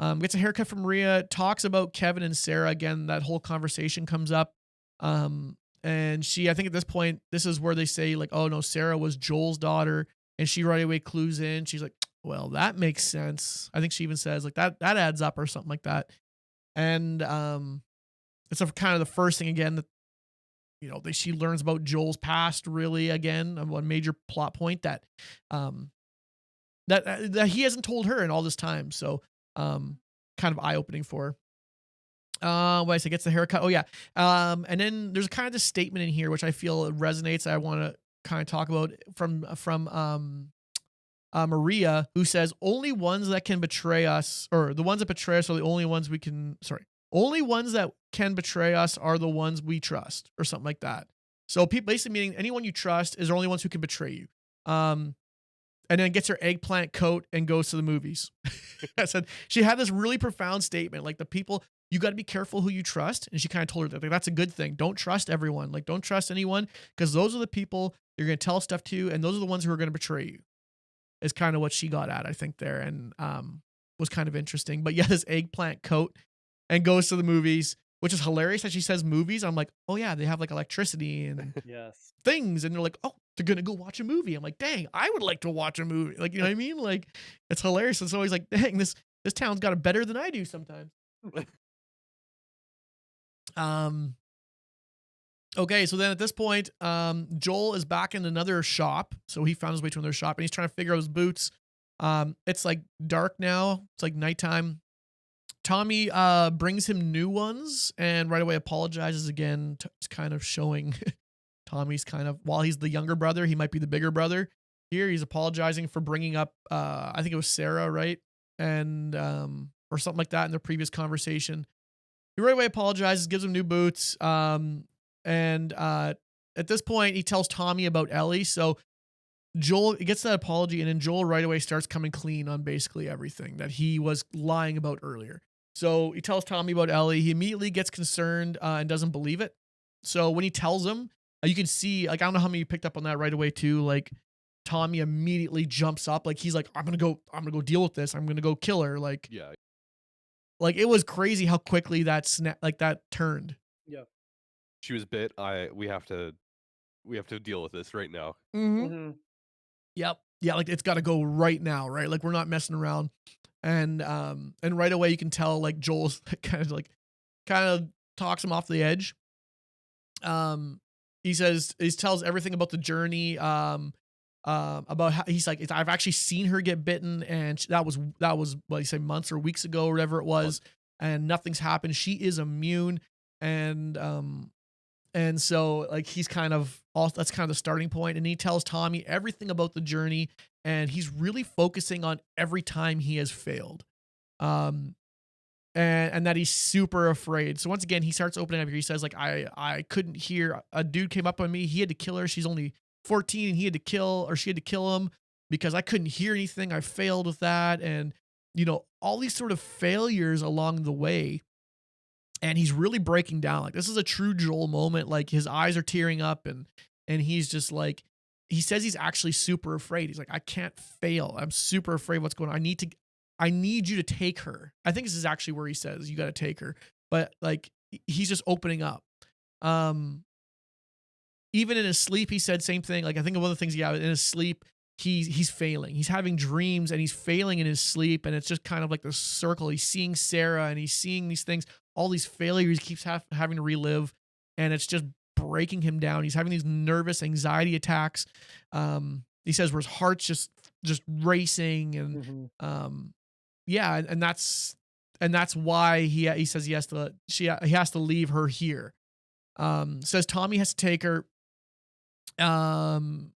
Gets a haircut from Maria, talks about Kevin and Sarah again. That whole conversation comes up. And I think at this point, this is where they say like, oh no, Sarah was Joel's daughter. And she right away clues in. She's like, well, that makes sense. I think she even says like that adds up or something like that. And it's kind of the first thing again that she learns about Joel's past really again, one major plot point um that he hasn't told her in all this time. So kind of eye opening for her. What I say gets the haircut. Oh yeah. And then there's kind of this statement in here which I feel resonates. I want to kind of talk about from Maria, who says only ones that can betray us, or the ones that betray us are the only ones we can. Sorry, only ones that can betray us are the ones we trust, or something like that. So people basically meaning anyone you trust is the only ones who can betray you. And then gets her eggplant coat and goes to the movies. I said she had this really profound statement, like the people you got to be careful who you trust, and she kind of told her that like, that's a good thing. Don't trust everyone. Like don't trust anyone because those are the people you're going to tell stuff to, and those are the ones who are going to betray you. Is kind of what she got at, I think, there, and was kind of interesting. But yeah, this eggplant coat and goes to the movies, which is hilarious that she says movies. I'm like, oh yeah, they have like electricity and Yes. things, and they're like, oh, they're gonna go watch a movie. I'm like, dang, I would like to watch a movie. Like, you know what I mean? Like, it's hilarious. And so he's like, dang, this town's got it better than I do sometimes. Okay, so then at this point, Joel is back in another shop. So he found his way to another shop and he's trying to figure out his boots. It's like dark now. It's like nighttime. Tommy brings him new ones and right away apologizes again. It's kind of showing Tommy's kind of, while he's the younger brother, he might be the bigger brother. Here he's apologizing for bringing up, I think it was Sarah, right? And, or something like that in their previous conversation. He right away apologizes, gives him new boots. And at this point, he tells Tommy about Ellie. So Joel gets that apology, and then Joel right away starts coming clean on basically everything that he was lying about earlier. So he tells Tommy about Ellie. He immediately gets concerned and doesn't believe it. So when he tells him, you can see, like, I don't know how many you picked up on that right away too. Like Tommy immediately jumps up, like he's like, I'm gonna go deal with this. I'm gonna go kill her. Like, Yeah. Like it was crazy how quickly that turned. Yeah. She was bit. We have to deal with this right now. Mm-hmm. Mhm. Yep. Yeah, like it's got to go right now, right? Like we're not messing around. And right away you can tell like Joel's kind of talks him off the edge. He tells everything about the journey. About how he's like, I've actually seen her get bitten, and that was what you say, months or weeks ago, or whatever it was, and nothing's happened. She is immune, and so like he's kind of that's kind of the starting point, and he tells Tommy everything about the journey, and he's really focusing on every time he has failed. Um, and that he's super afraid. So once again, he starts opening up here. He says like I couldn't hear. A dude came up on me. He had to kill her. She's only 14 and he had to kill or she had to kill him because I couldn't hear anything. I failed with that and all these sort of failures along the way. And he's really breaking down. Like this is a true Joel moment. Like his eyes are tearing up and he's just like he says he's actually super afraid. He's like I can't fail. I'm super afraid what's going on. I need you to take her. I think this is actually where he says you got to take her. But like he's just opening up. Um Even in his sleep he said same thing. Like I think of other things in his sleep he's failing. He's having dreams and he's failing in his sleep and it's just kind of like the circle. He's seeing Sarah and he's seeing these things, all these failures he keeps having to relive and it's just breaking him down. He's having these nervous anxiety attacks. He says where his heart's just racing and Mhm. yeah, and that's why he says he has to leave her here. Says Tommy has to take her. Um,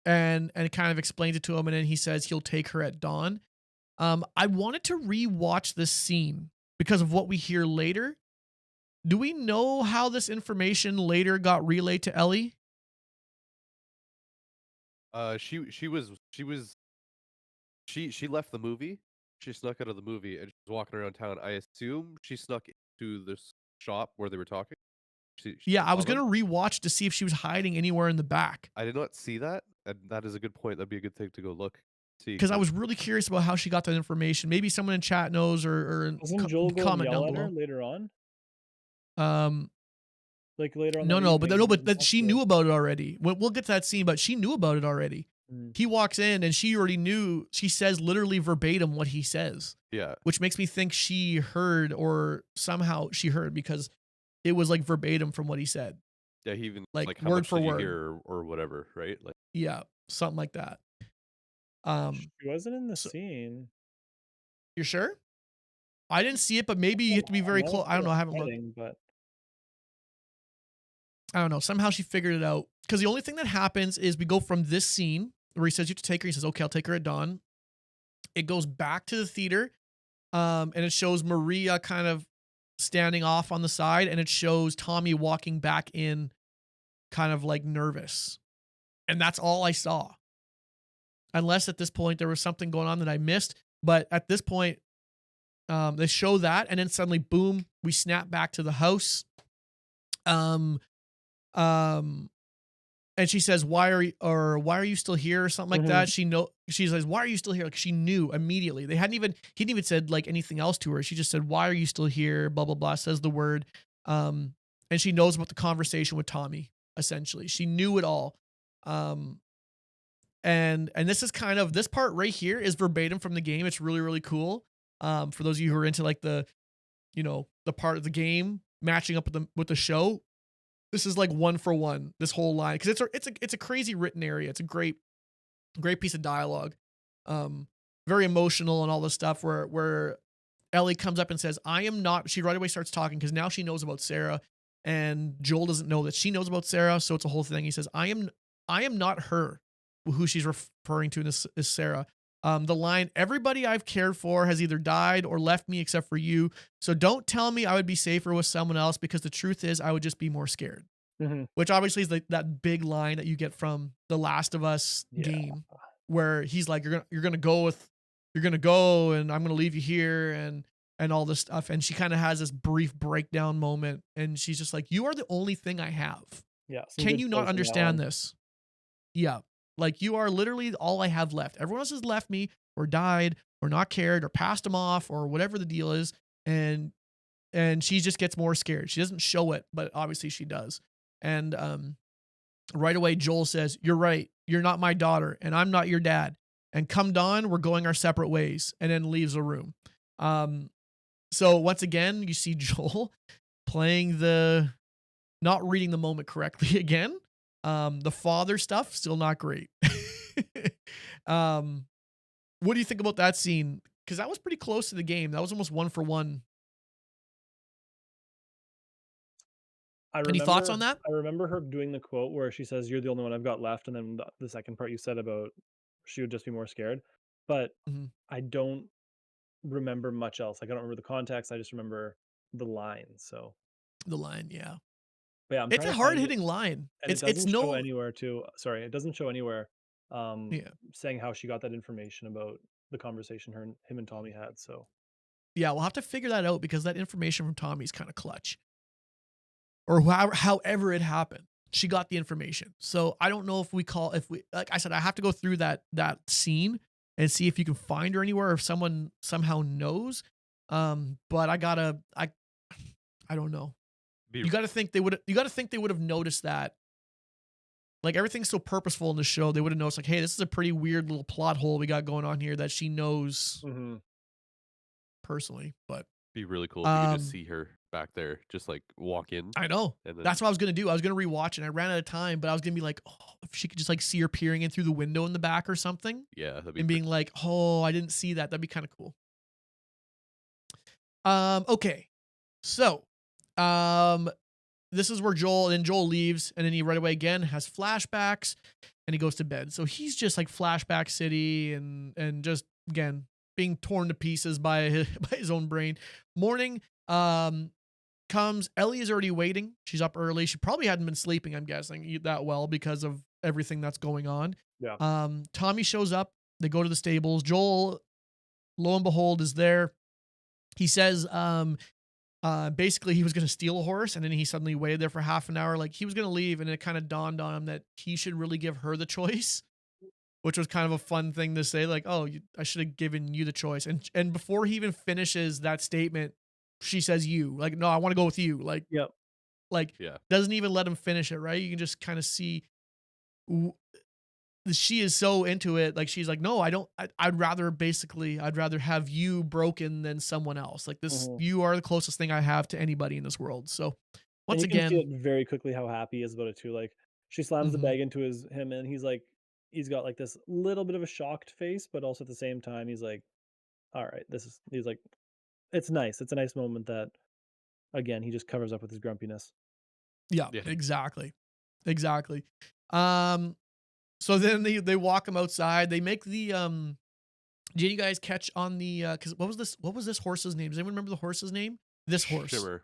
and it kind of explains it to him, and then he says he'll take her at dawn. I wanted to rewatch this scene because of what we hear later. Do we know how this information later got relayed to Ellie? She left the movie. She snuck out of the movie and she was walking around town. I assume she snuck into this shop where they were talking. She Yeah, I saw was them. gonna rewatch to see if she was hiding anywhere in the back I did not see that, and that is a good point. That'd be a good thing to go look, see, because I 'cause was really curious about how she got that information. Maybe someone in chat knows or Doesn't Joel go and comment yell down at her below. later on? Um, Like later on No, that no, evening when but he's in the that she hospital. knew about it already. We'll get to that scene, but she knew about it already. Mm. He walks in and she already knew. She says literally verbatim what he says, yeah, which makes me think she heard or somehow she heard because it was like verbatim from what he said, yeah. He even like like, how word much for did you word. hear or whatever, right? Like, Yeah, something like that. Um, She wasn't in the so scene. you're sure? I didn't see it, but maybe you have to be I very know close. I she don't know. was I haven't looked. hiding, but I don't know. Somehow she figured it out because the only thing that happens is we go from this scene where he says you have to take her. He says, "Okay, I'll take her at dawn." It goes back to the theater, and it shows Maria kind of standing off on the side, and it shows Tommy walking back in, kind of like nervous, and that's all I saw. Unless at this point there was something going on that I missed, but at this point, they show that, and then suddenly, boom, we snap back to the house. Um, um, and she says, why are you still here?" or something like Mhm. that. She says, "Why are you still here?" Like she knew immediately. He didn't even said like anything else to her. She just said, "Why are you still here?" blah blah blah, says the word. Um and she knows about the conversation with Tommy, essentially. She knew it all. Um and this is kind of this part right here is verbatim from the game. It's really, really cool. For those of you who are into like the part of the game matching up with the show, this is like one for one, this whole line, because it's a crazy written area. It's a great piece of dialogue. Um, Very emotional and all this stuff where Ellie comes up and says, "I am not." She right away starts talking because now she knows about Sarah, and Joel doesn't know that she knows about Sarah, so it's a whole thing. He says, I am not her." Who she's referring to is Sarah. The line, "Everybody I've cared for has either died or left me except for you. So don't tell me I would be safer with someone else because the truth is I would just be more scared." Mhm. Which obviously is like that big line that you get from the Last of Us Yeah. game, where he's like, you're gonna go, and I'm gonna leave you here, and all this stuff." And she kind of has this brief breakdown moment, and she's just like, "You are the only thing I have. Yeah, some Can good you not quotes in that understand one. this? Yeah, like you are literally all I have left. Everyone else has left me, or died, or not cared, or passed them off, or whatever the deal is." And she just gets more scared. She doesn't show it, but obviously she does. And right away, Joel says, "You're right. You're not my daughter, and I'm not your dad. And come dawn, we're going our separate ways," and then leaves the room. Um, so once again, you see Joel playing not reading the moment correctly again. The father stuff, still not great. um, what do you think about that scene? Because that was pretty close to the game. That was almost one for one. I Any thoughts remember on that? I remember her doing the quote where she says, "You're the only one I've got left," and then the second part you said about she would just be more scared. But Mhm. I don't remember much else. Like, I don't remember the context. I just remember the lines. So, The line, yeah. but yeah, I'm It's trying a to find it, hard-hitting line. and it It's doesn't show no anywhere. To sorry, it doesn't show anywhere yeah. saying how she got that information about the conversation him and Tommy had. So, Yeah, we'll have to figure that out because that information from Tommy's kinda clutch. Or however it happened. She got the information. So I don't know if we like I said, I have to go through that scene and see if you can find her anywhere or if someone somehow knows. But I don't know. Be You gotta think they would have noticed that. Like everything's so purposeful in the show, they would have noticed like, hey, this is a pretty weird little plot hole we got going on here that she knows mhm. personally. But be really cool if you could just um see her back there, just like walk in I know. and then That's what I was gonna do. I was gonna rewatch it. I ran out of time, but I was gonna be like, oh, if she could just like see her peering in through the window in the back or something, yeah, that'd be and being like, oh, I didn't see that. That'd be kind of cool. Okay. So, um, this is where Joel leaves, and then he right away again has flashbacks, and he goes to bed. So he's just like flashback city, and just again being torn to pieces by by his own brain. Morning. Comes. Ellie is already waiting. She's up early. She probably hadn't been sleeping, I'm guessing, that well because of everything that's going on. Yeah. Tommy shows up. They go to the stables. Joel, lo and behold, is there. He says, basically he was going to steal a horse, and then he suddenly waited there for half an hour. Like he was going to leave, and it kind of dawned on him that he should really give her the choice, which was kind of a fun thing to say. Like, oh, I should have given you the choice. And before he even finishes that statement, she says, "You." Like, no, I want to go with you. Yep. Like yeah. doesn't even let him finish it, right? You can just kind of see w- she is so into it. Like she's like, no, I don't. I'd rather have you broken than someone else. Like this, Mhm. you are the closest thing I have to anybody in this world. So And once you can see again, it very quickly how happy he is about it too. Like she slams the mhm, bag into him, and he's like, he's got like this little bit of a shocked face, but also at the same time, he's like, all right, he's like, it's nice. It's a nice moment that again he just covers up with his grumpiness. yeah, Yeah. exactly, exactly. Um, so then they walk him outside. They make the Did you guys catch on the? Because what was this? What was this horse's name? Does anyone remember the horse's name? This horse. Shimmer.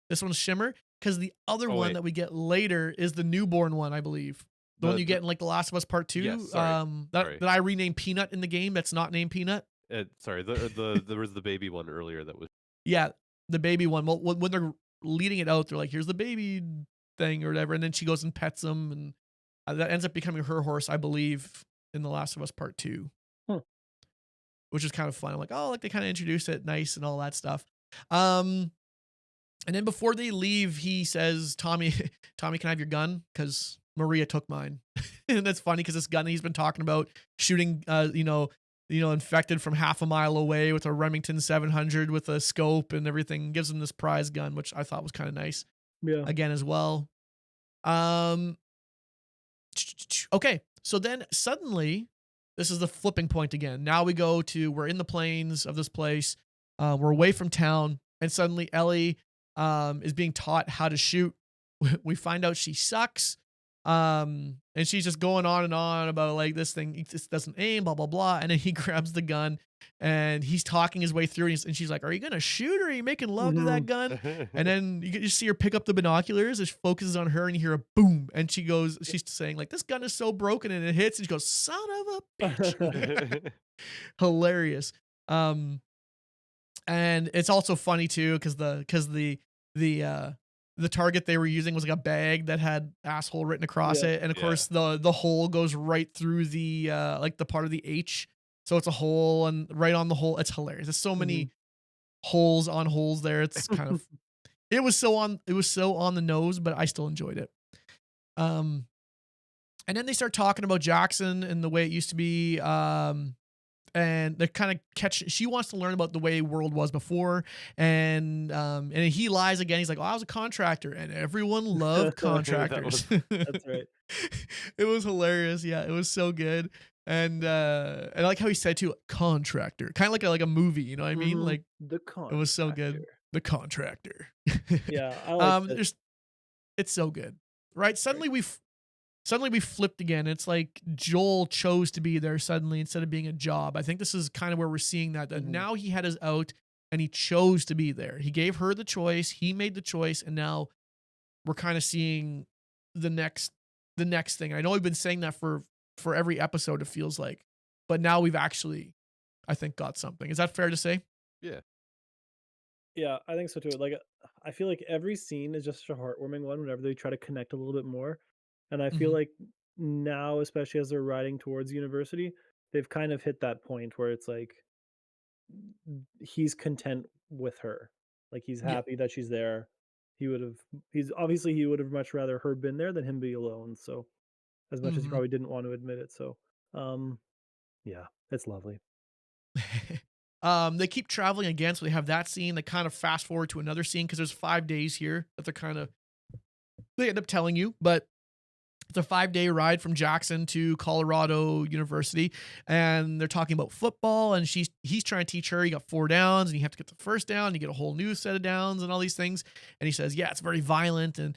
This one's Shimmer, because the other Oh one wait. that we get later is the newborn one, I believe. The one you The get in like The Last of Us Part yes, 2. sorry. That Sorry. that I renamed Peanut in the game. That's not named Peanut. Sorry, the there was the baby one earlier that was Yeah, the baby one. Well, when they're leading it out, they're like, "Here's the baby thing" or whatever, and then she goes and pets him, and that ends up becoming her horse, I believe, in The Last of Us Part 2, Huh. which is kind of fun. I'm like, oh, like they kind of introduce it nice and all that stuff. Um, And then before they leave, he says, Tommy, Tommy, can I have your gun? Because Maria took mine. And that's funny because this gun he's been talking about shooting, infected from half a mile away with a Remington 700 with a scope and everything, gives him this prize gun, which I thought was kind of nice Yeah. again as well. Um, okay. So then suddenly, this is the flipping point again. Now we're in the plains of this place. We're away from town, and suddenly Ellie is being taught how to shoot. We find out she sucks. And she's just going on and on about like this thing, it just doesn't aim, blah, blah, blah. And then he grabs the gun and he's talking his way through, and she's like, are you going to shoot or are you making love to that Mhm. gun? And then you can just see her pick up the binoculars. It focuses on her, and you hear a boom. And she's saying, like, this gun is so broken, and it hits. And she goes, son of a bitch. Hilarious. Um, and it's also funny too, because the target they were using was like a bag that had asshole written across Yeah. it. And of Yeah. course the hole goes right through the like the part of the H. So it's a hole and right on the hole. It's hilarious. There's so many Mhm. holes on holes there. It's kind of it was so on the nose, but I still enjoyed it. Um and then they start talking about Jackson and the way it used to be. And they kind of she wants to learn about the way world was before, and he lies again. He's like, oh, I was a contractor, and everyone loved contractors. That's right. It was hilarious. Yeah, it was so good. And I like how he said to contractor, kind of like a movie, you know what I mean? Mhm. Like The it was so good. contractor. The contractor. Yeah, I like that. There's it's so good. Right? Very Suddenly suddenly we flipped again. It's like Joel chose to be there suddenly instead of being a job. I think this is kind of where we're seeing that Hmm. now he had his out and he chose to be there. He gave her the choice, he made the choice, and now we're kind of seeing the next the next thing. I know we've been saying that for every episode it feels like, but now we've actually I think got something. Is that fair to say? Yeah. Yeah, I think so too. Like, I feel like every scene is just a heartwarming one whenever they try to connect a little bit more. And I feel Mhm. like now, especially as they're riding towards university, they've kind of hit that point where it's like he's content with her. Like he's Yeah. happy that she's there. He would have he would have much rather her been there than him be alone. So as much as he Mhm. probably didn't want to admit it. So um yeah, it's lovely. They keep traveling again, so they have that scene. They kind of fast forward to another scene because there's 5 days here that they end up telling you, but it's a 5 day ride from Jackson to Colorado University, and they're talking about football. And he's trying to teach her. You got 4 downs, and you have to get the first down. And you get a whole new set of downs, and all these things. And he says, "Yeah, it's very violent." And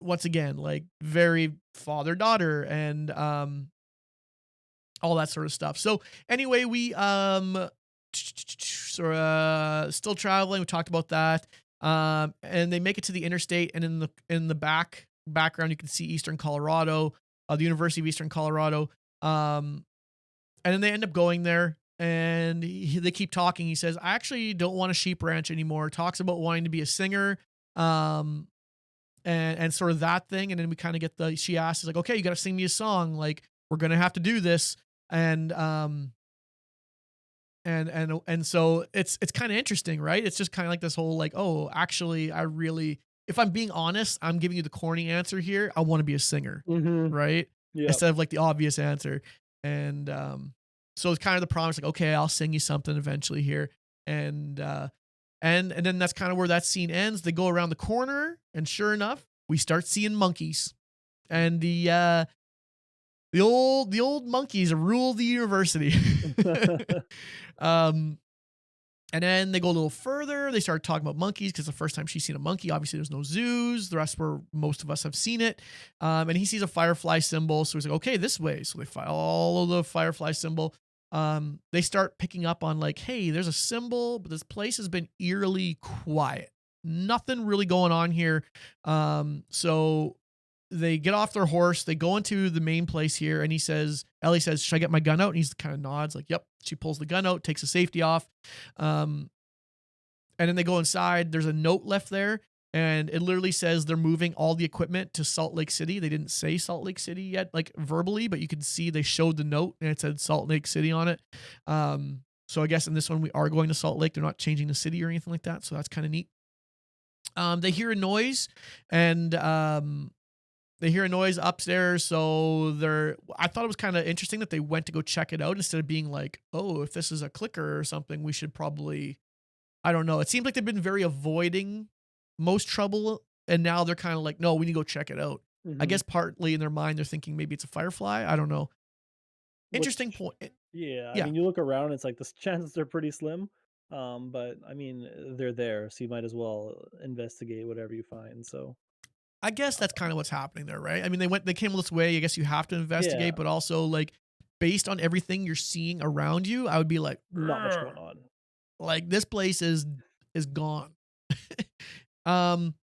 once again, like very father daughter, and all that sort of stuff. So anyway, we so still traveling. We talked about that. And they make it to the interstate, and in the background you can see Eastern Colorado, the University of Eastern Colorado. Um, and then they end up going there, and they keep talking. He says, "I actually don't want a sheep ranch anymore." Talks about wanting to be a singer. Um, and sort of that thing. And then we kind of get she asks, like, "Okay, you got to sing me a song. Like, we're gonna have to do this." And and so it's kind of interesting, right? It's just kind of like this whole like, oh, actually, I really, if I'm being honest, I'm giving you the corny answer here. I want to be a singer, Mm-hmm. right? Yeah. Instead of like the obvious answer. And so it's kind of the promise, like, okay, I'll sing you something eventually here. And and then that's kind of where that scene ends. They go around the corner, and sure enough, we start seeing monkeys. And the old monkeys rule the university. um, and then they go a little further. They start talking about monkeys because the first time she's seen a monkey, obviously there's no zoos. The rest where most of us have seen it. And he sees a firefly symbol, so he's like, "Okay, this way." So they follow the firefly symbol. They start picking up on like, "Hey, there's a symbol, but this place has been eerily quiet. Nothing really going on here." So they get off their horse, they go into the main place here, and Ellie says, "Should I get my gun out?" And he's kind of nods, like, "Yep." She pulls the gun out, takes the safety off. Um, and then they go inside. There's a note left there, and it literally says they're moving all the equipment to Salt Lake City. They didn't say Salt Lake City yet, like verbally, but you can see they showed the note and it said Salt Lake City on it. So I guess in this one we are going to Salt Lake. They're not changing the city or anything like that. So that's kind of neat. They hear a noise, and they hear a noise upstairs, so I thought it was kinda interesting that they went to go check it out instead of being like, "Oh, if this is a clicker or something, we should probably." I don't know. It seems like they've been very avoiding most trouble, and now they're kinda like, "No, we need to go check it out." I Hmm. guess partly in their mind, they're thinking maybe it's a firefly, I don't know. Interesting Which, point. yeah, I Yeah. mean, you look around, it's like the chances are pretty slim. But I mean, they're there, so you might as well investigate whatever you find. So, I guess that's kinda what's happening there, right? I mean, they came this way, I guess you have to yeah, investigate, but also, like, based on everything you're seeing around you, I would be like, not much going on. like, this place is gone. Um,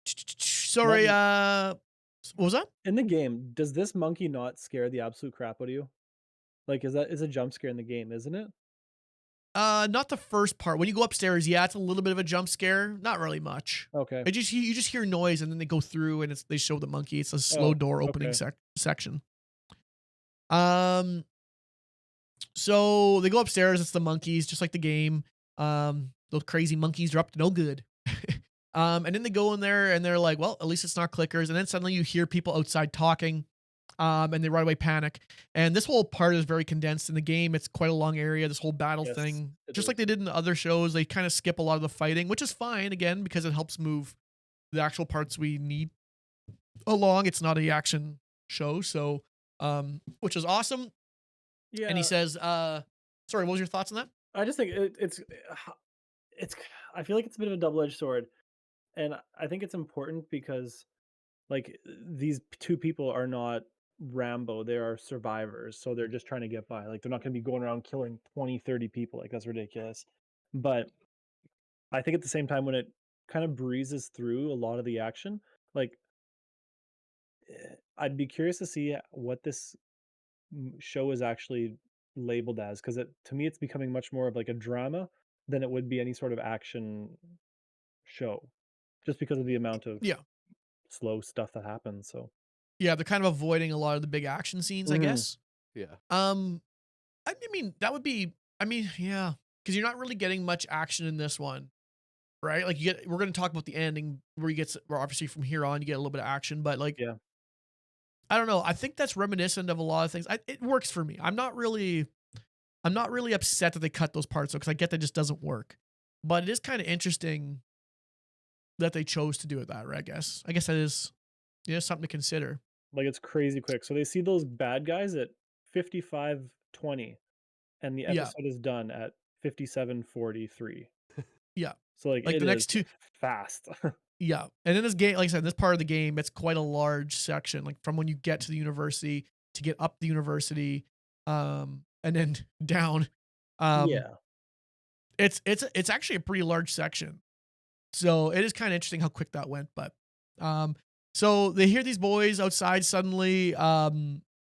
Not sorry, what was that? in the game. Does this monkey not scare the absolute crap out of you? Like, is a jump scare in the game, isn't it? Not the first part. When you go upstairs, yeah, it's a little bit of a jump scare. Not really much. Okay. It just you just hear noise, and then they go through, and they show the monkey. It's a slow Oh, door opening okay. section. Um, so they go upstairs. It's the monkeys, just like the game. Those crazy monkeys are up to no good. And then they go in there, and they're like, "Well, at least it's not clickers." And then suddenly you hear people outside talking. And they right away panic. And this whole part is very condensed in the game. It's quite a long area. This whole battle Yes, thing, it just like is. they did in the other shows, they kind of skip a lot of the fighting, which is fine again because it helps move the actual parts we need along. It's not a action show, so which is awesome. And he Yeah, says, sorry, what was your thoughts on that? I just think it's. I feel like it's a bit of a double edged sword, and I think it's important because Like these two people are not Rambo, they are survivors, so they're just trying to get by. Like they're not going to be going around killing 20, 30 people. Like that's ridiculous. But I think at the same time when it kind of breezes through a lot of the action, like I'd be curious to see what this show is actually labeled as because to me it's becoming much more of like a drama than it would be any sort of action show just because of the amount of Yeah. slow stuff that happens. So Yeah, they're kind of avoiding a lot of the big action scenes, I Mhm. guess. Yeah. Um, I mean, that would be I mean, yeah, because 'cause you're not really getting much action in this one, right? Like, we're gonna talk about the ending where you get where obviously from here on, you get a little bit of action, but, like, Yeah. I don't know, I think that's reminiscent of a lot of things. It works for me. I'm not really upset that they cut those parts though, because I get that just doesn't work. But it is kinda interesting that they chose to do it that way, I guess. I guess that is it is something to consider. Like it's crazy quick. So they see those bad guys at 55:20 and the Yeah, episode is done at 57:43. yeah. So like Like, it the next is 2 fast. Yeah, and in this game, like I said, this part of the game, it's quite a large section, like from when you get to the university to get up the university, and then down. Um, Yeah. it's actually a pretty large section. So it is kind of interesting how quick that went. But um, so they hear these boys outside suddenly,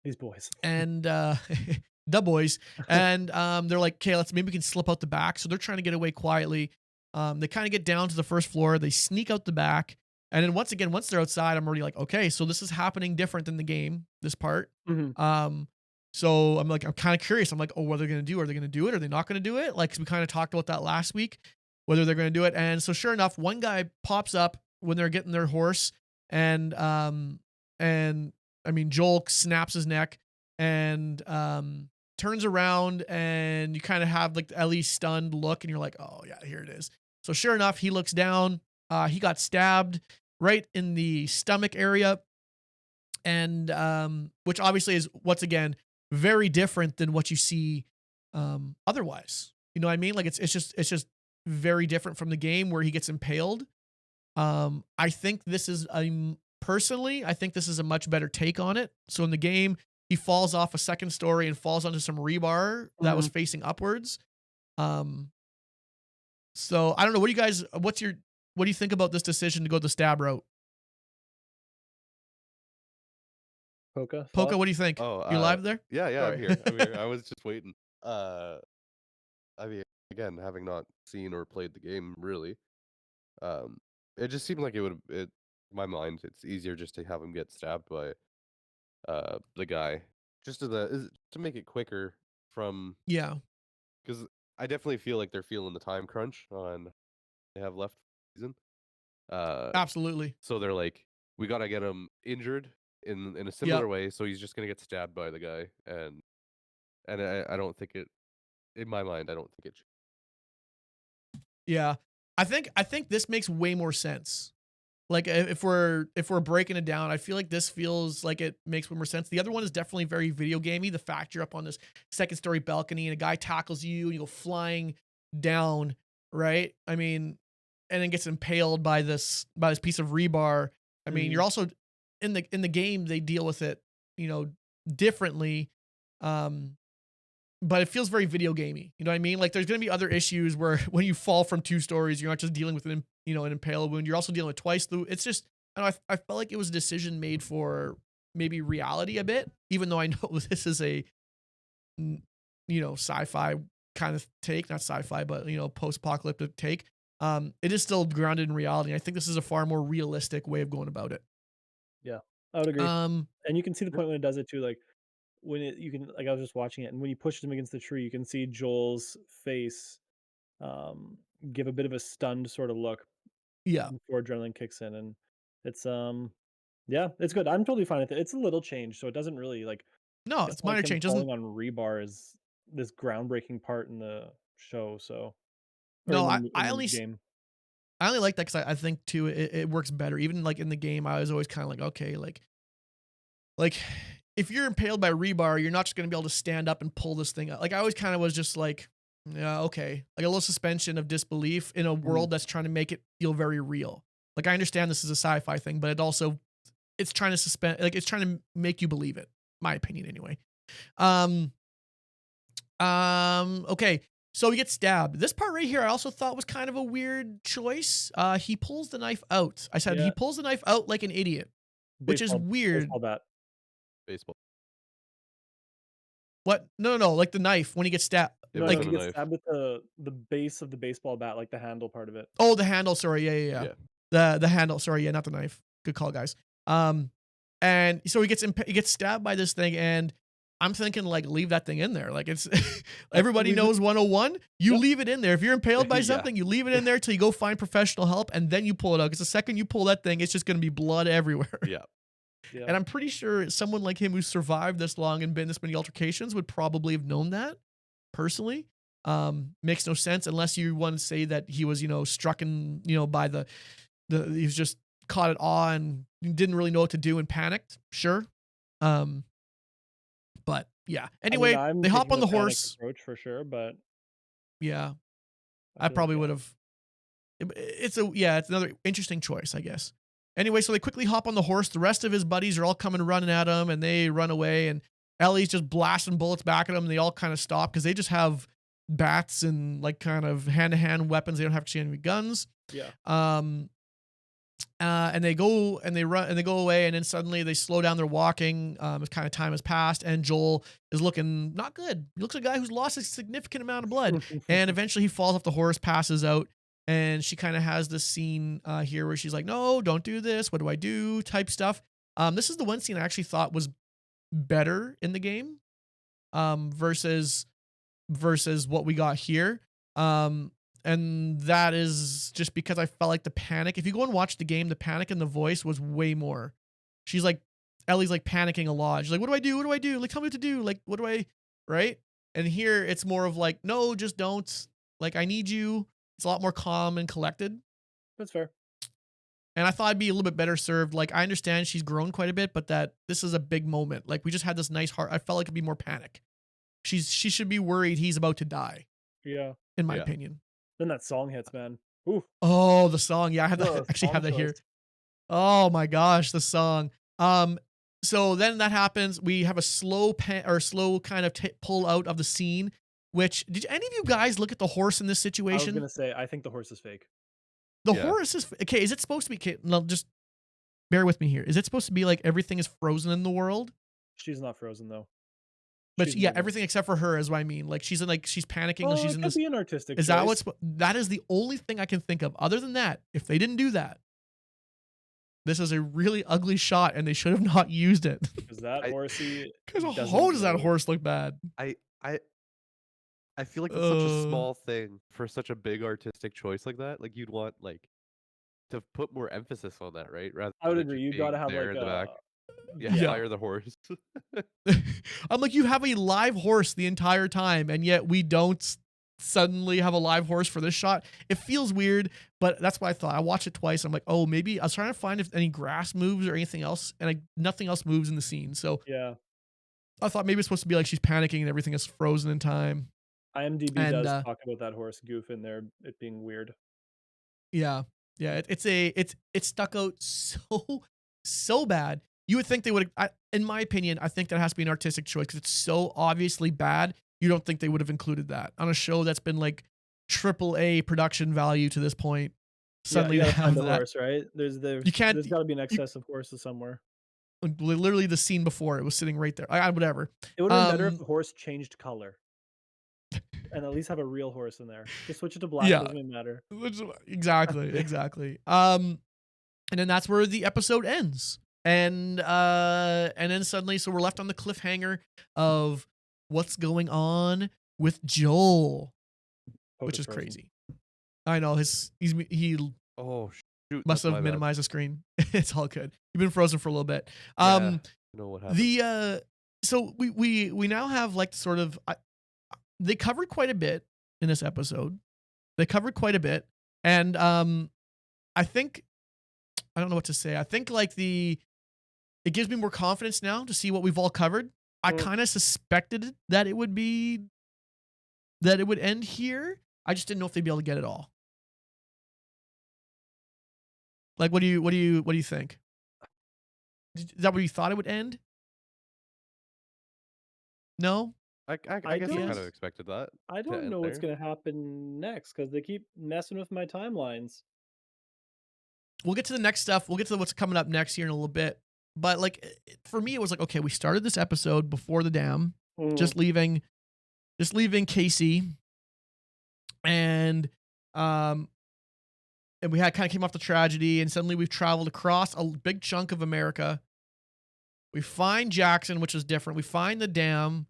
These boys. and the boys, and they're like, okay, let's maybe we can slip out the back. So they're trying to get away quietly. They kind of get down to the first floor. They sneak out the back, and then once again, once they're outside, I'm already like, okay, so this is happening different than the game. This part. Mhm. Um, so I'm like, I'm kind of curious. I'm like, oh, what are they gonna do? Are they gonna do it? Are they not gonna do it? Like, 'cause we kind of talked about that last week, whether they're gonna do it. And so sure enough, one guy pops up when they're getting their horse, and and I mean, Joel snaps his neck and turns around, and you kind of have like the Ellie stunned look, and you're like, oh yeah, here it is. So sure enough, he looks down. He got stabbed right in the stomach area, and which obviously is once again very different than what you see otherwise. You know what I mean? Like it's just very different from the game where he gets impaled. I think this is a personally, I think this is a much better take on it. So in the game, he falls off a second story and falls onto some rebar that was Mhm. facing upwards. Um, so I don't know. What do you guys? What do you think about this decision to go the stab route? Polka Poca, what thoughts? do you think? Oh, You live there? yeah, yeah, I'm Sorry. here. I'm here. I was just waiting. I mean, again, having not seen or played the game really, um, it just seemed like it would. It, in my mind, it's easier just to have him get stabbed by the guy, just to make it quicker from Yeah, because I definitely feel like they're feeling the time crunch on they have left season. Uh, absolutely. so they're like, we gotta get him injured in a Yep. similar way, so he's just gonna get stabbed by the guy, and I don't think it in my mind I don't think it. Yeah. I think this makes way more sense. Like if we're breaking it down, I feel like this feels like it makes way more sense. The other one is definitely very video gamey. The fact you're up on this second story balcony and a guy tackles you and you go flying down, right? I mean, and then gets impaled by this piece of rebar. I mean, you're Mhm. also in the game they deal with it, you know, differently. Um, but it feels very video gamey. You know what I mean? Like there's gonna be other issues where when you fall from two stories, you're not just dealing with an impale wound. You're also dealing with twice the. It's just I don't know. I felt like it was a decision made for maybe reality a bit, even though I know this is a mm, sci-fi kind of take, not sci-fi, but post-apocalyptic take. It is still grounded in reality. I think this is a far more realistic way of going about it. Yeah. I would agree. Um, And you can see the Yep. point when it does it too, like when it you can like I was just watching it and when he pushes him against the tree, you can see Joel's face um give a bit of a stunned sort of look yeah, before adrenaline kicks in and it's yeah, it's good. I'm totally fine with it. It's a little change, so it doesn't really like no, it's it's not like minor him change. Doesn't falling on rebar is this groundbreaking part in the show, so or no, in the game. I only like that because I think too it works better. Even like in the game, I was always kind of like, okay, like if you're impaled by rebar, you're not just gonna be able to stand up and pull this thing up. Like I always kind of was just like, yeah, okay, like a little suspension of disbelief in a Mhm. world that's trying to make it feel very real. Like I understand this is a sci-fi thing, but it also it's trying to suspend, like it's trying to make you believe it. My opinion, anyway. Um, okay. So he gets stabbed. This part right here, I also thought was kind of a weird choice. He pulls the knife out. I said he Yeah, pulls the knife out like an idiot, which is weird. baseball bat. Baseball. What? No, no, no. Like the knife when he gets stabbed. It No, no, Like, he wasn't a gets knife. stabbed with the base of the baseball bat, like the handle part of it. oh, the handle. Sorry. Yeah, yeah, yeah. Yeah. The handle. Sorry. Yeah, not the knife. Good call, guys. And so he gets stabbed by this thing, and I'm thinking like leave that thing in there. Like it's everybody Leave it- knows 101. You Yep. leave it in there. If you're impaled by Yeah. something, you leave it in there till you go find professional help, and then you pull it out. Because the second you pull that thing, it's just gonna be blood everywhere. Yeah. Yeah. And I'm pretty sure someone like him who survived this long and been this many altercations would probably have known that personally. Makes no sense unless you want to say that he was, struck in, by the he was just caught at awe and didn't really know what to do and panicked. Sure. Um, but yeah. Anyway, I'm they hop taking on the panicked horse. approach for sure, but Yeah. I I feel like, probably yeah. would have. It's another interesting choice, I guess. Anyway, so they quickly hop on the horse. The rest of his buddies are all coming running at him, and they run away. And Ellie's just blasting bullets back at them. And they all kind of stop because they just have bats and like kind of hand to hand weapons. They don't have actually any guns. Yeah. And they go and they run and they go away, and then suddenly they slow down their walking. As kind of time has passed, and Joel is looking not good. He looks like a guy who's lost a significant amount of blood, and eventually he falls off the horse, passes out, and she kind of has this scene here where she's like, "No, don't do this. What do I do?" type stuff. This is the one scene I actually thought was better in the game, versus what we got here. And that is just because I felt like the panic. If you go and watch the game, the panic in the voice was way more. She's like, Ellie's like panicking a lot. She's like, "What do I do? What do I do? Like, tell me what to do. Like, what do I?" Right? And here it's more of like, "No, just don't. Like, I need you." It's a lot more calm and collected. That's fair. And I thought I'd be a little bit better served. Like, I understand she's grown quite a bit, but that this is a big moment. Like, we just had this nice heart. I felt like it'd be more panic. She should be worried he's about to die, Yeah. in my Yeah. opinion. Then that song hits, man. Ooh, Oh, the song. Yeah, I had the that actually song have that here. choice. Oh my gosh, the song. So then that happens. We have a slow kind of pull out of the scene. Which did any of you guys look at the horse in this I was situation? gonna say, I think the horse is fake. The Yeah. horse is okay. Is it supposed to be? Okay, no, just bear with me here. Is it supposed to be like everything is frozen in the world? She's not frozen though. But She's yeah, moving. everything except for her is what I mean. Like she's panicking. Oh, She's it in could this. be an artistic Is that choice. that is the only thing I can think of. Other than that, if they didn't do that, this is a really ugly shot, and they should have not used it. Because that I- horsey Because doesn't how does that move. horse look bad? I I feel like that's such a Uh. small thing for such a big artistic choice like that. Like you'd want like to put more emphasis on that, right? Rather I would than agree. just You being gotta have there like in the back. Yeah, Yeah. fire the horse. I'm like, you have a live horse the entire time, and yet we don't suddenly have a live horse for this shot. It feels weird, but that's what I thought. I watched it twice. I'm like, oh, maybe I was trying to find if any grass moves or anything else, and nothing else moves in the scene. So Yeah. I thought maybe it's supposed to be like she's panicking and everything is frozen in time. IMDb And does talk about that horse goof in there, it being weird. yeah, it's stuck out so bad. You would think they would, in my opinion, I think that has to be an artistic choice because it's so obviously bad. You don't think they would have included that on a show that's been like AAA production value to this point. Suddenly yeah, they you gotta find have the that. horse, right? There's You can't. there's gotta be an excess of horses somewhere. Literally, the scene before it was sitting right there. Whatever. It would have been better if Um, the horse changed color. And at least have a real horse in there. Just switch it to black, Yeah. doesn't even matter. Exactly. And then that's where the episode ends. And then suddenly, so we're left on the cliffhanger of what's going on with Joel, which Poke's is frozen. crazy. I know he Oh shoot! must that's my have bad. minimized the screen. It's all good. You've been frozen for a little bit. Yeah, I know what happened. So we now have like sort of they covered quite a bit in this episode. They covered quite a bit, and I think I don't know what to say. I think like it gives me more confidence now to see what we've all covered. I Mm. kind of suspected that it would end here. I just didn't know if they'd be able to get it all. Like, what do you think? Is that where you thought it would end? No? I I guess I don't kind of Yes? expected that I to don't end know what's there. gonna happen next because they keep messing with my timelines. We'll get to the next stuff. We'll get to what's coming up next here in a little bit. But like for me, it was like, okay, we started this episode before the dam, Mhm. just leaving, just leaving Casey, and um, and we had kind of came off the tragedy, and suddenly we've traveled across a big chunk of America. We find Jackson, which is different. We find the dam.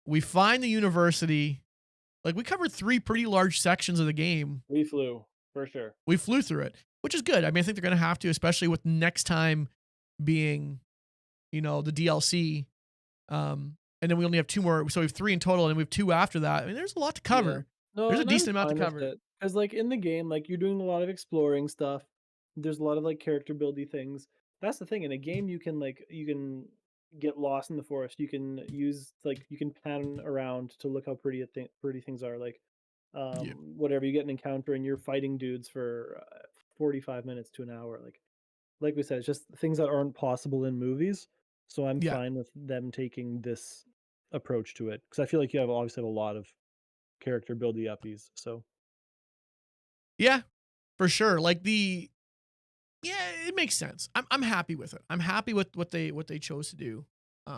We find the university. Like we covered three pretty large sections of the game. We flew for sure. We flew through it, which is good. I mean, I think they're going to have to, especially with next time being, the DLC. And then we only have two more. So we have three in total, and we have two after that. I mean, there's a lot to Yeah. cover. No, There's a and I'm decent amount to fine with cover. it because, like, in the game, like, you're doing a lot of exploring stuff. There's a lot of, like, character buildy things. That's the thing, in a game, you can get lost in the forest. You can use like, you can pan around to look how pretty things are, like, Yeah. whatever, you get an encounter and you're fighting dudes for, 45 minutes to an hour, like we said, it's just things that aren't possible in movies, so I'm Yeah. fine with them taking this approach to it because I feel like you have obviously have a lot of character buildy uppies, so Yeah, for sure. Yeah, it makes sense. I'm happy with it. I'm happy with what they chose to do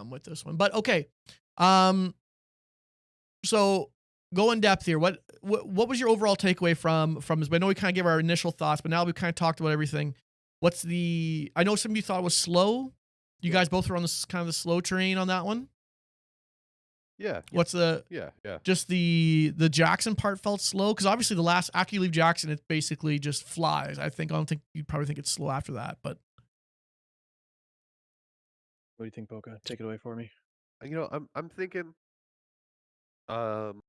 with this one. But okay. Um so go in depth here. What was your overall takeaway from this? I know we kind of gave our initial thoughts, but now we've kind of talked about everything. I know some of you thought it was slow. You Yeah. guys both were on this kind of the slow train on that one. Yeah. What's the Yeah. Yeah. just the Jackson part felt slow? Because obviously the last after you leave Jackson, it basically just flies. I don't think you'd probably think it's slow after that, but what do you think, Boca? Take it away for me. I'm thinking um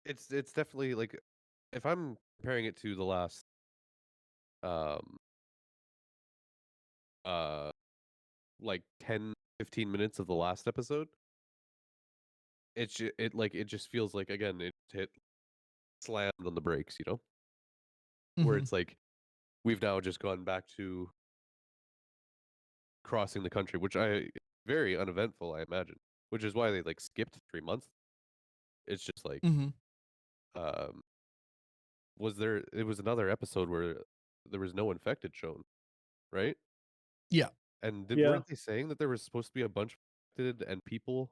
it's definitely like if I'm comparing it to the last um uh like 10-15 minutes of the last episode, it just feels like again it hit slammed on the brakes, where mhm, it's like we've now just gone back to crossing the country, which I very uneventful, I imagine, which is why they like skipped 3 months. It's just like mhm, um it was another episode where there was no infected shown, right? yeah. And Yeah. weren't they saying that there was supposed to be a bunch of infected and people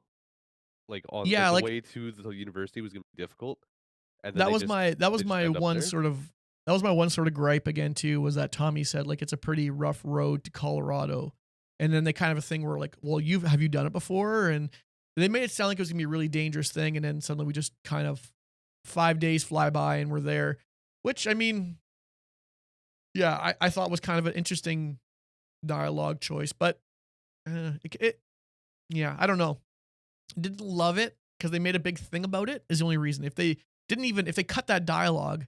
like on like Yeah, the like way to the university was gonna be difficult, and then that was my that they was just my end up one there? sort of that was my one sort of gripe again too, was that Tommy said like it's a pretty rough road to Colorado. And then they kind of a thing where like, well, have you done it before? And they made it sound like it was gonna be a really dangerous thing, and then suddenly we just kind of 5 days fly by and we're there. Which I mean, yeah, I thought was kind of an interesting dialogue choice, but yeah, I don't know. Didn't love it because they made a big thing about it. Is the only reason. If they cut that dialogue,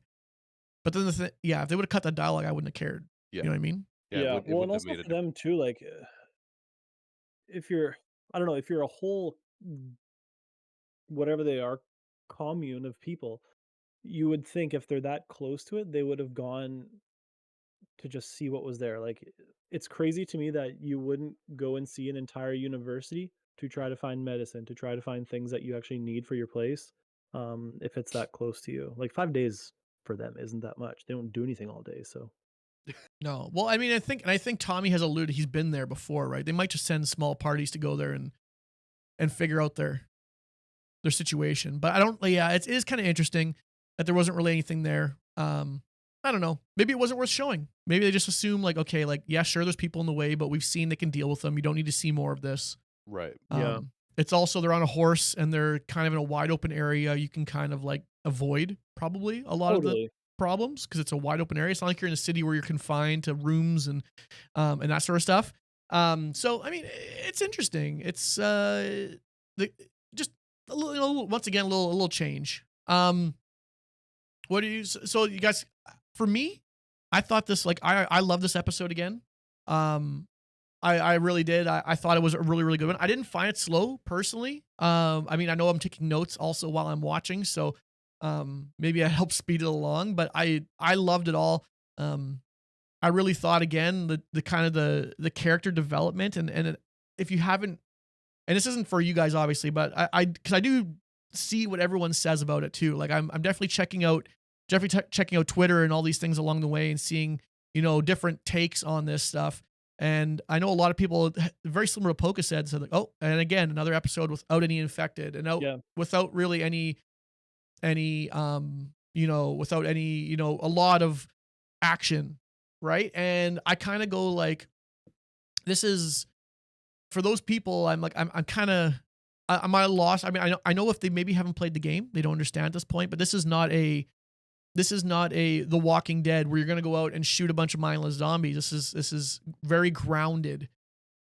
but then yeah, if they would have cut that dialogue, I wouldn't have cared. Yeah. You know what I mean? Yeah, Yeah, it well, and wouldn't have also made a for difference. them too, like, if you're I don't know, if you're a whole whatever they are, commune of people, you would think if they're that close to it, they would have gone to just see what was there. Like, it's crazy to me that you wouldn't go and see an entire university to try to find medicine, to try to find things that you actually need for your place, if it's that close to you. Like 5 days for them isn't that much. They don't do anything all day, so No. Well, I mean, I think Tommy has alluded he's been there before, right? They might just send small parties to go there and figure out their situation. But I don't. Yeah, it is kind of interesting that there wasn't really anything there. I don't know. Maybe it wasn't worth showing. Maybe they just assume like, okay, like yeah, sure, there's people in the way, but we've seen they can deal with them. You don't need to see more of this. Right. yeah, It's also they're on a horse and they're kind of in a wide open area. You can kind of like avoid probably a lot of the totally. problems because it's a wide open area. It's not like you're in a city where you're confined to rooms and that sort of stuff. So I mean, it's interesting. It's the just once again a little change. What do you so you guys for me? I thought this like I love this episode again. Um, I really did. I thought it was a really, really good one. I didn't find it slow personally. I mean, I know I'm taking notes also while I'm watching, so maybe I help speed it along. But I loved it all. Um, I really thought again the kind of the character development if you haven't, and this isn't for you guys obviously, but I because I do see what everyone says about it too. Like I'm definitely checking out Twitter and all these things along the way and seeing different takes on this stuff. And I know a lot of people very similar to Poka said like, oh, and again another episode without any infected and out Yeah. without really any without any a lot of action, right? And I kind of go like, this is for those people. I'm kind of I'm at a loss. I mean, I know if they maybe haven't played the game, they don't understand at this point. But this is not a The Walking Dead where you're gonna go out and shoot a bunch of mindless zombies. This is very grounded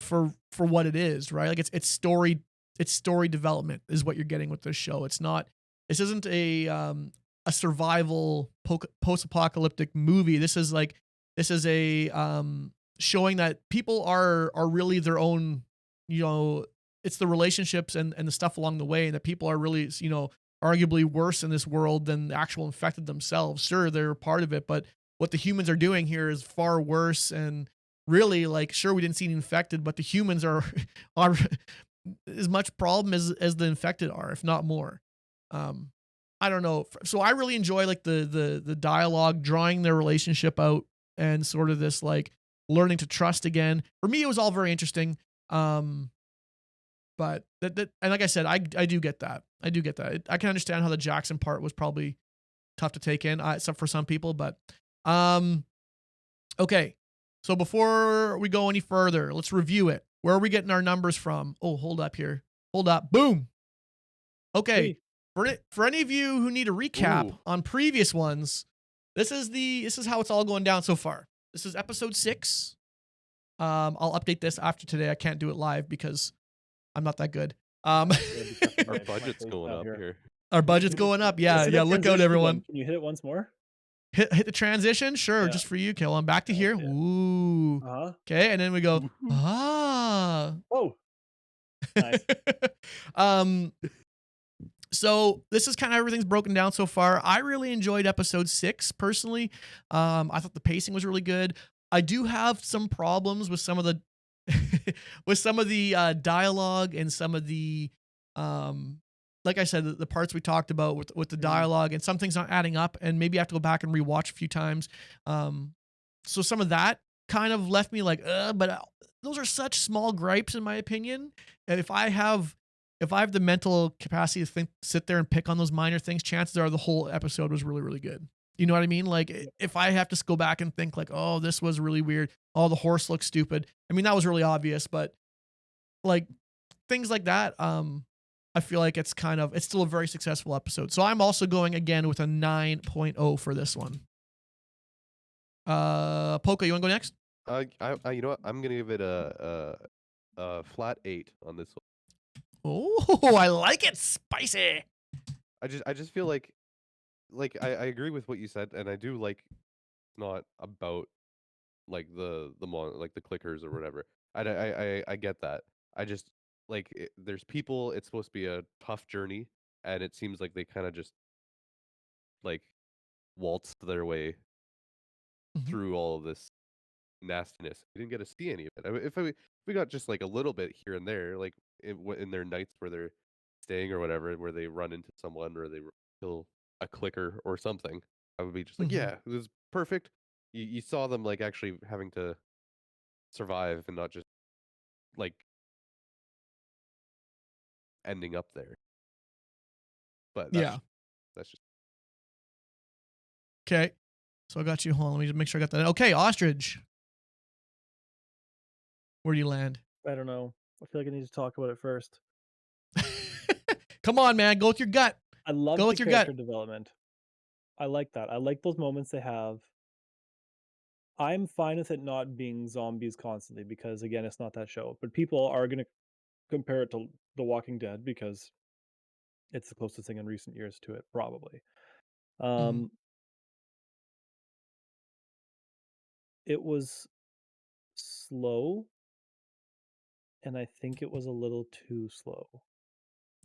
for what it is, right? Like it's story development is what you're getting with this show. This isn't a survival post-apocalyptic movie. This is a showing that people are really their own, it's the relationships and the stuff along the way, and that people are really, arguably worse in this world than the actual infected themselves. Sure, they're a part of it, but what the humans are doing here is far worse. And really, like, sure, we didn't see any infected, but the humans are are as much problem as the infected are, if not more. Um, I don't know. So I really enjoy like the dialogue, drawing their relationship out, and sort of this like learning to trust again. For me, it was all very interesting. Um, but and like I said, I do get that. I do get that. I can understand how the Jackson part was probably tough to take in, except for some people. But um, okay. So before we go any further, let's review it. Where are we getting our numbers from? Oh, hold up here. Hold up. Boom. Okay. Sweet. For any of you who need a recap Ooh. on previous ones, this is how it's all going down so far. This is episode 6. I'll update this after today. I can't do it live because I'm not that good. Our My budget's face going down up here. here. Our budget's going up. Yeah, Let's do yeah. that Look out, transition everyone. again. Can you hit it once more? Hit the transition. Sure, Yeah. just for you, Kill. I'm back to here. Okay. Ooh. Uh-huh. Okay, and then we go. Woohoo. Ah. Oh, nice. um. So this is kind of everything's broken down so far. I really enjoyed episode 6 personally. I thought the pacing was really good. I do have some problems with some of the dialogue and some of the like I said, the parts we talked about with the Mhm. dialogue, and some things not adding up, and maybe I have to go back and rewatch a few times. So some of that kind of left me like, but those are such small gripes in my opinion. And if I have the mental capacity to sit there and pick on those minor things, chances are the whole episode was really, really good. You know what I mean? Like if I have to go back and think like, oh, this was really weird. Oh, the horse looks stupid. I mean, that was really obvious, but like things like that, I feel like it's still a very successful episode. So I'm also going again with a 9.0 for this one. Poka, you want to go next? You know what? I'm gonna give it a flat 8 on this one. Oh, I like it spicy. I just feel like I agree with what you said, and I do like not about like like the clickers or whatever. I get that. I just there's people. It's supposed to be a tough journey, and it seems like they kind of just like waltzed their way Mhm. through all of this nastiness. We didn't get to see any of it. If we got just like a little bit here and there, like in their nights where they're staying or whatever, where they run into someone or they kill a clicker or something, I would be just like, Mhm. yeah, this is perfect. You saw them like actually having to survive and not just like ending up there. But Yeah. that's just Okay. So I got you. Hold on. Let me just make sure I got that. Okay, ostrich. Where do you land? I don't know. I feel like I need to talk about it first. Come on, man. Go with your gut. I love Go the with your character gut. development. I like that. I like those moments they have. I'm fine with it not being zombies constantly because again, it's not that show. But people are gonna compare it to The Walking Dead because it's the closest thing in recent years to it, probably. Mhm. Um, it was slow, and I think it was a little too slow.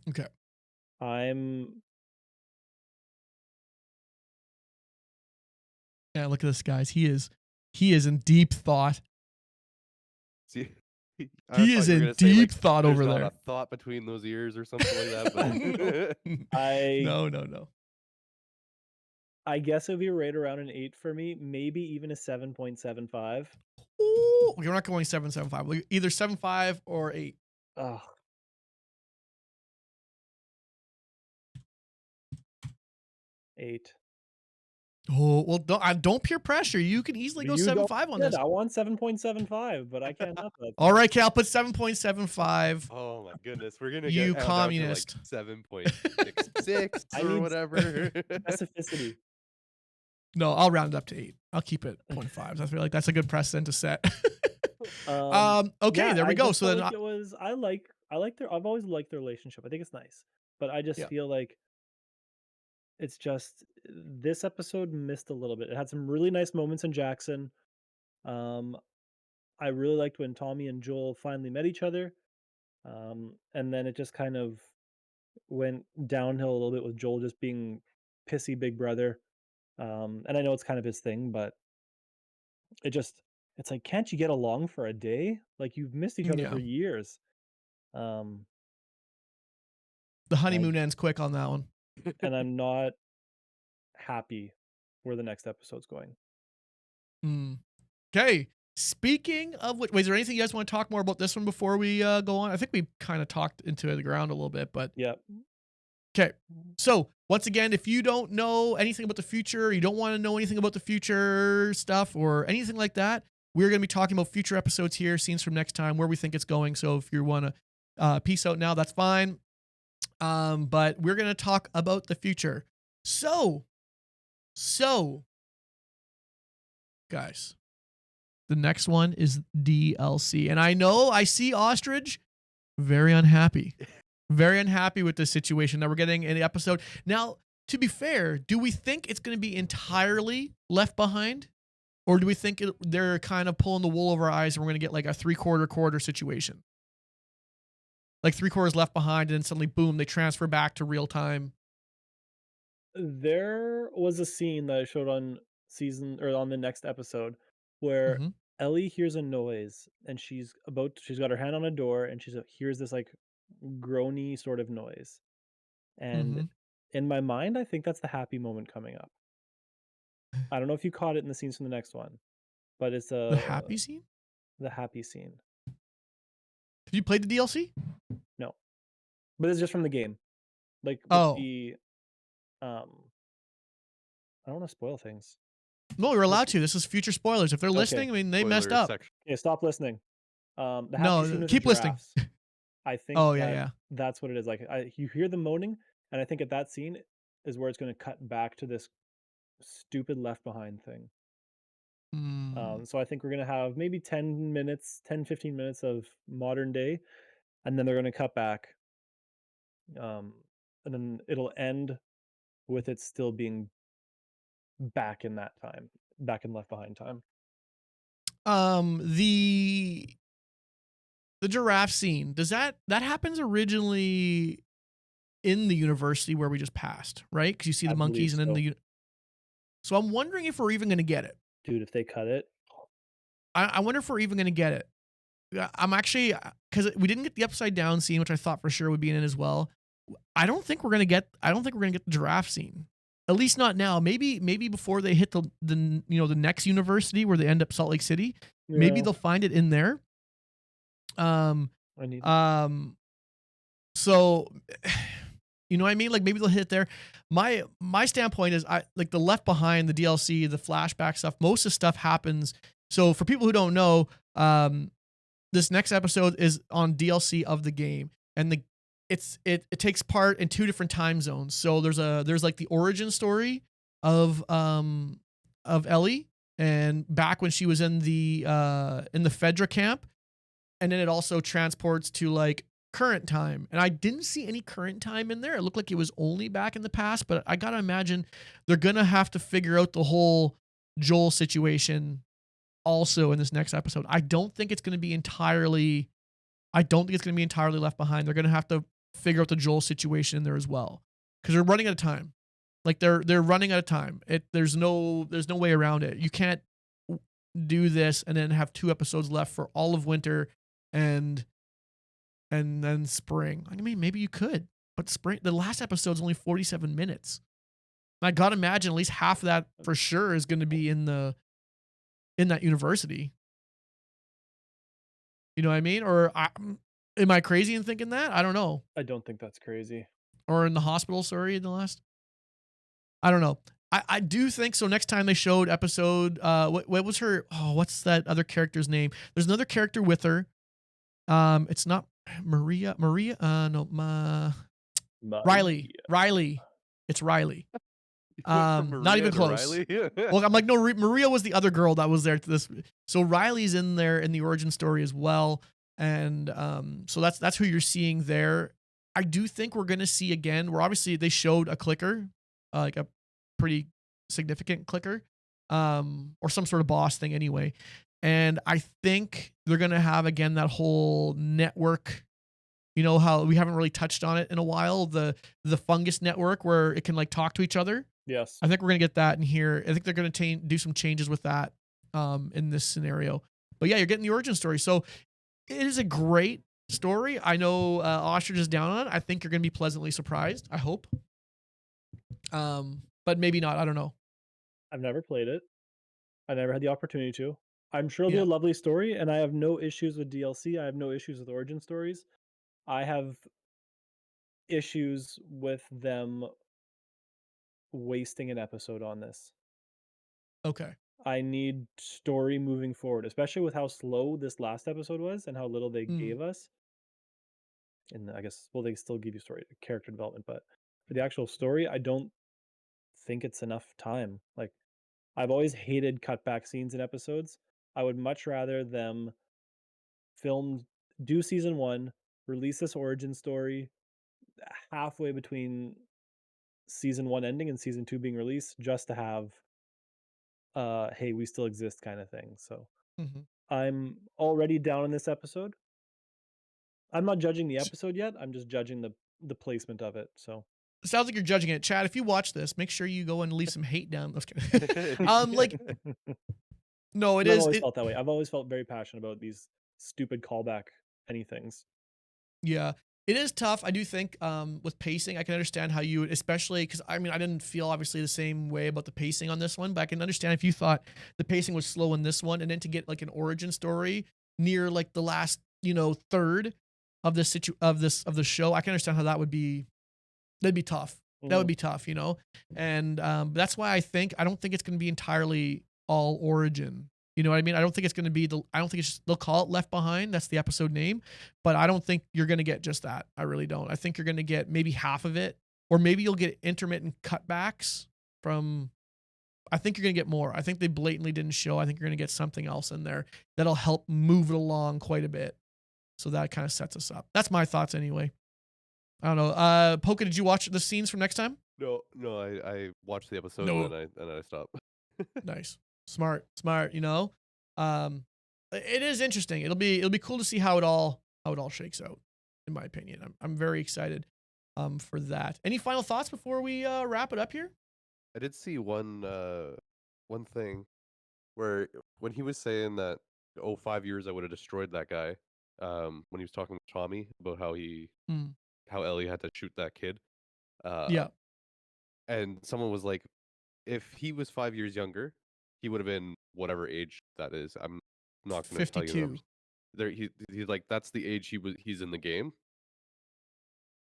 Okay. I'm Yeah, look at this, guys. He is He is in deep thought. See, I He thought is you were in gonna say deep like thought there's over not there. a thought between those ears or something like that. But I No. I guess it would be right around an 8 for me, maybe even a 7.75. Ooh, you're not going 7.75. Either 7.5 or 8. Ugh. 8. Oh well, don't peer pressure. You can easily go You go 7.5 on ahead. this. I want 7.75, but I can't have that. All right, Cal, put 7.75. oh my goodness, we're gonna You get down to like communist. 7.66 I or need whatever. specificity. No, I'll round it up to 8. I'll keep it 0.5. I feel like that's a good precedent to set. Okay, Yeah, there we I go. just So felt then, like it was. I like their. I've always liked their relationship. I think it's nice, but I just yeah, feel like it's just this episode missed a little bit. It had some really nice moments in Jackson. Um, I really liked when Tommy and Joel finally met each other. And then it just kind of went downhill a little bit with Joel just being pissy big brother. And I know it's kind of his thing, but it just it's like, can't you get along for a day? Like you've missed each other for yeah. years. Um, The and I honeymoon ends quick on that one. and I'm not happy where the next episode's going. Okay. Speaking of which, wait, is there anything you guys want to talk more about this one before we go on? I think we kind of talked into the ground a little bit, but Yep. okay. So once again, if you don't know anything about the future, you don't want to know anything about the future stuff or anything like that, we're going to be talking about future episodes here, scenes from next time, where we think it's going. So if you want to peace out now, that's fine. But we're going to talk about the future. So, guys, the next one is DLC. And I know I see Ostrich very unhappy. Very unhappy with this situation that we're getting in the episode. Now, to be fair, do we think it's going to be entirely left behind? Or do we think they're kind of pulling the wool over our eyes and we're going to get like a 3/4 situation? Like 3/4 left behind and then suddenly, boom, they transfer back to real time. There was a scene that I showed on on the next episode where Mm-hmm. Ellie hears a noise and she's got her hand on a door and hears this like groany sort of noise. And Mm-hmm. in my mind, I think that's the happy moment coming up. I don't know if you caught it in the scenes from the next one, but it's The happy scene? the happy scene. Have you played the DLC? No, but it's just from the game. Like with Oh. the I don't want to spoil things. No, you're allowed to. This is future spoilers. If they're listening, I mean, they messed Spoiler up. section. Yeah, stop listening. The happy No, scene with keep the listening. giraffes. I think Oh, yeah. that's what it is. Like you hear the moaning, and I think at that scene is where it's going to cut back to this stupid Left Behind thing. Mm. So I think we're going to have maybe 15 minutes of modern day, and then they're going to cut back, and then it'll end with it still being back in that time, back in Left Behind time. The giraffe scene, does that happens originally in the university where we just passed, right? Because you see the I believe monkeys and then so. so I'm wondering if we're even going to get it. Dude, if they cut it, I wonder if we're even going to get it. I'm actually, because we didn't get the upside down scene, which I thought for sure would be in it as well. I don't think we're gonna get the giraffe scene. At least not now. Maybe before they hit the next university where they end up Salt Lake City. Maybe yeah, they'll find it in there. I need. So you know what I mean? Like maybe they'll hit there. My standpoint is I like the Left Behind, the DLC, the flashback stuff. Most of the stuff happens. So for people who don't know, this next episode is on DLC of the game, and it takes part in 2 different time zones. So there's like the origin story of Ellie and back when she was in the Fedra camp, and then it also transports to like current time. And I didn't see any current time in there. It looked like it was only back in the past, but I gotta imagine they're gonna have to figure out the whole Joel situation also in this next episode. I don't think it's gonna be entirely left behind. They're gonna have to figure out the Joel situation in there as well, because they're running out of time. Like they're running out of time. There's no way around it. You can't. do this and then have 2 episodes left for all of winter and then spring. I mean, maybe you could, but spring the last episode's only 47 minutes. I gotta imagine at least half of that for sure is gonna be in that university. You know what I mean? Am I crazy in thinking that? I don't know. I don't think that's crazy. Or in the hospital, sorry, in the last. I don't know. I do think so. Next time they showed episode, what was her? Oh, what's that other character's name? There's another character with her. It's not Maria. Maria. No, Riley. Maria. Riley. It's Riley. You went from Not Maria even to close. Riley? Well, I'm like, no, Maria was the other girl that was there to this. So Riley's in there in the origin story as well, and so that's who you're seeing there. I do think we're gonna see again. Where obviously they showed a clicker, like a pretty significant clicker, or some sort of boss thing anyway. And I think they're gonna have again that whole network. You know how we haven't really touched on it in a while, the fungus network where it can like talk to each other. Yes. I think we're gonna get that in here. I think they're gonna do some changes with that in this scenario. But yeah, you're getting the origin story. So it is a great story. I know Ostrich is down on it. I think you're gonna be pleasantly surprised. I hope. But maybe not. I don't know. I've never played it. I never had the opportunity to. I'm sure it'll be Yeah. a lovely story, and I have no issues with DLC. I have no issues with origin stories. I have issues with them wasting an episode on this. Okay. I need story moving forward, especially with how slow this last episode was and how little they Mm, gave us. And I guess, well, they still give you story, character development, but for the actual story, I don't think it's enough time. Like, I've always hated cutback scenes in episodes. I would much rather them film, do season one, release this origin story halfway between season one ending and season two being released, just to have hey, we still exist kind of thing. So mhm. I'm already down in this episode. I'm not judging the episode yet. I'm just judging the placement of it. So Sounds like you're judging it, Chad. If you watch this, make sure you go and leave some hate down. Let's like no, it I've is always it. felt that way. I've always felt very passionate about these stupid callback anythings. Yeah. It is tough. I do think with pacing, I can understand how you would, especially because I mean, I didn't feel obviously the same way about the pacing on this one, but I can understand if you thought the pacing was slow in this one, and then to get like an origin story near like the last, third of this of the show, I can understand how that'd be tough. That would Mhm. be tough, and that's why I don't think it's going to be entirely all origin. You know what I mean? I don't think it's going to be I don't think it's just, they'll call it Left Behind. That's the episode name, but I don't think you're going to get just that. I really don't. I think you're going to get maybe half of it, or maybe you'll get intermittent cutbacks from. I think you're going to get more. I think they blatantly didn't show. I think you're going to get something else in there that'll help move it along quite a bit. So that kind of sets us up. That's my thoughts anyway. I don't know. Poka, did you watch the scenes from next time? No, I watched the episode No. and then I stopped. Nice. Smart. It is interesting. It'll be cool to see how it all shakes out, in my opinion. I'm very excited for that. Any final thoughts before we wrap it up here? I did see one thing where when he was saying that, oh, 5 years I would have destroyed that guy. When he was talking with Tommy about Mm, how Ellie had to shoot that kid. Uh, yeah. and someone was like, if he was 5 years younger, he would have been whatever age that is. I'm not gonna tell you the 52. numbers. There, he's like, that's the age he's in the game.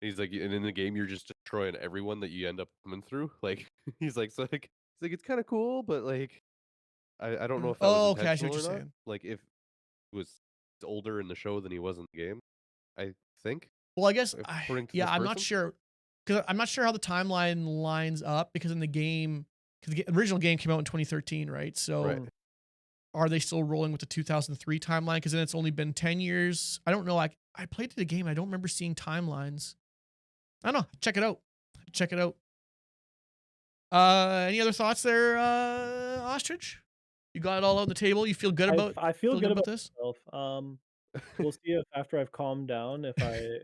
He's like, and in the game, you're just destroying everyone that you end up coming through. Like, he's like, it's kind of cool, but like, I don't know if that was Oh, okay. I see what intentional you're or not. saying. Like, if he was older in the show than he was in the game, I think, Well, I guess according to yeah, this I'm not person. sure because I'm not sure how the timeline lines up because in the game, because the original game came out in 2013, right? So Right. are they still rolling with the 2003 timeline? Because then it's only been 10 years. I don't know. I played the game. I don't remember seeing timelines. I don't know. Check it out. Check it out. Any other thoughts there, Ostrich? You got it all on the table. You feel good about I feel good about this? myself. We'll see if after I've calmed down if I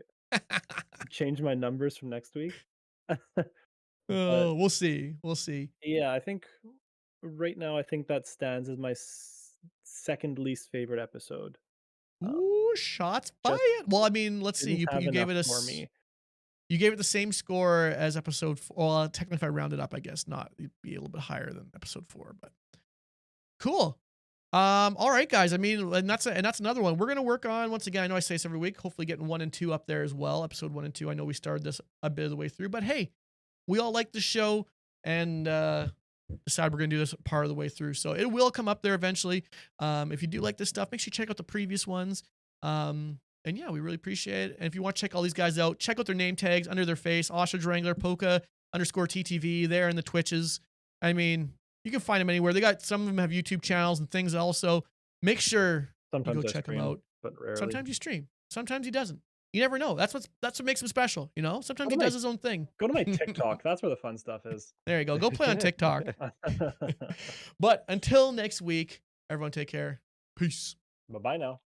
change my numbers from next week. But Oh, we'll see. We'll see. yeah, I think right now I think that stands as my second least favorite episode. Ooh, shots Just fired. Well, I mean, let's see. didn't have You gave enough it a for me. you gave it the same score as episode 4. Well, technically, if I rounded up, I guess not. It'd be a little bit higher than episode 4, but cool. All right, guys. I mean, and that's another one we're gonna work on. Once again, I know I say this every week. Hopefully, getting 1 and 2 up there as well. Episode 1 and 2. I know we started this a bit of the way through, but hey, we all like the show and decide we're gonna do this part of the way through. So it will come up there eventually. If you do like this stuff, make sure you check out the previous ones. And yeah, we really appreciate it. And if you want to check all these guys out, check out their name tags under their face: Ostrichwrangler, Poka_TTV there in the Twitches. I mean, you can find them anywhere. They got some of them have YouTube channels and things also. Make sure Sometimes you go I check them stream, out. but rarely. Sometimes you stream. Sometimes he doesn't. You never know. That's what makes him special, you know? Sometimes he does his own thing. Go to my TikTok. That's where the fun stuff is. There you go. Go play on TikTok. But until next week, everyone take care. Peace. Bye-bye now.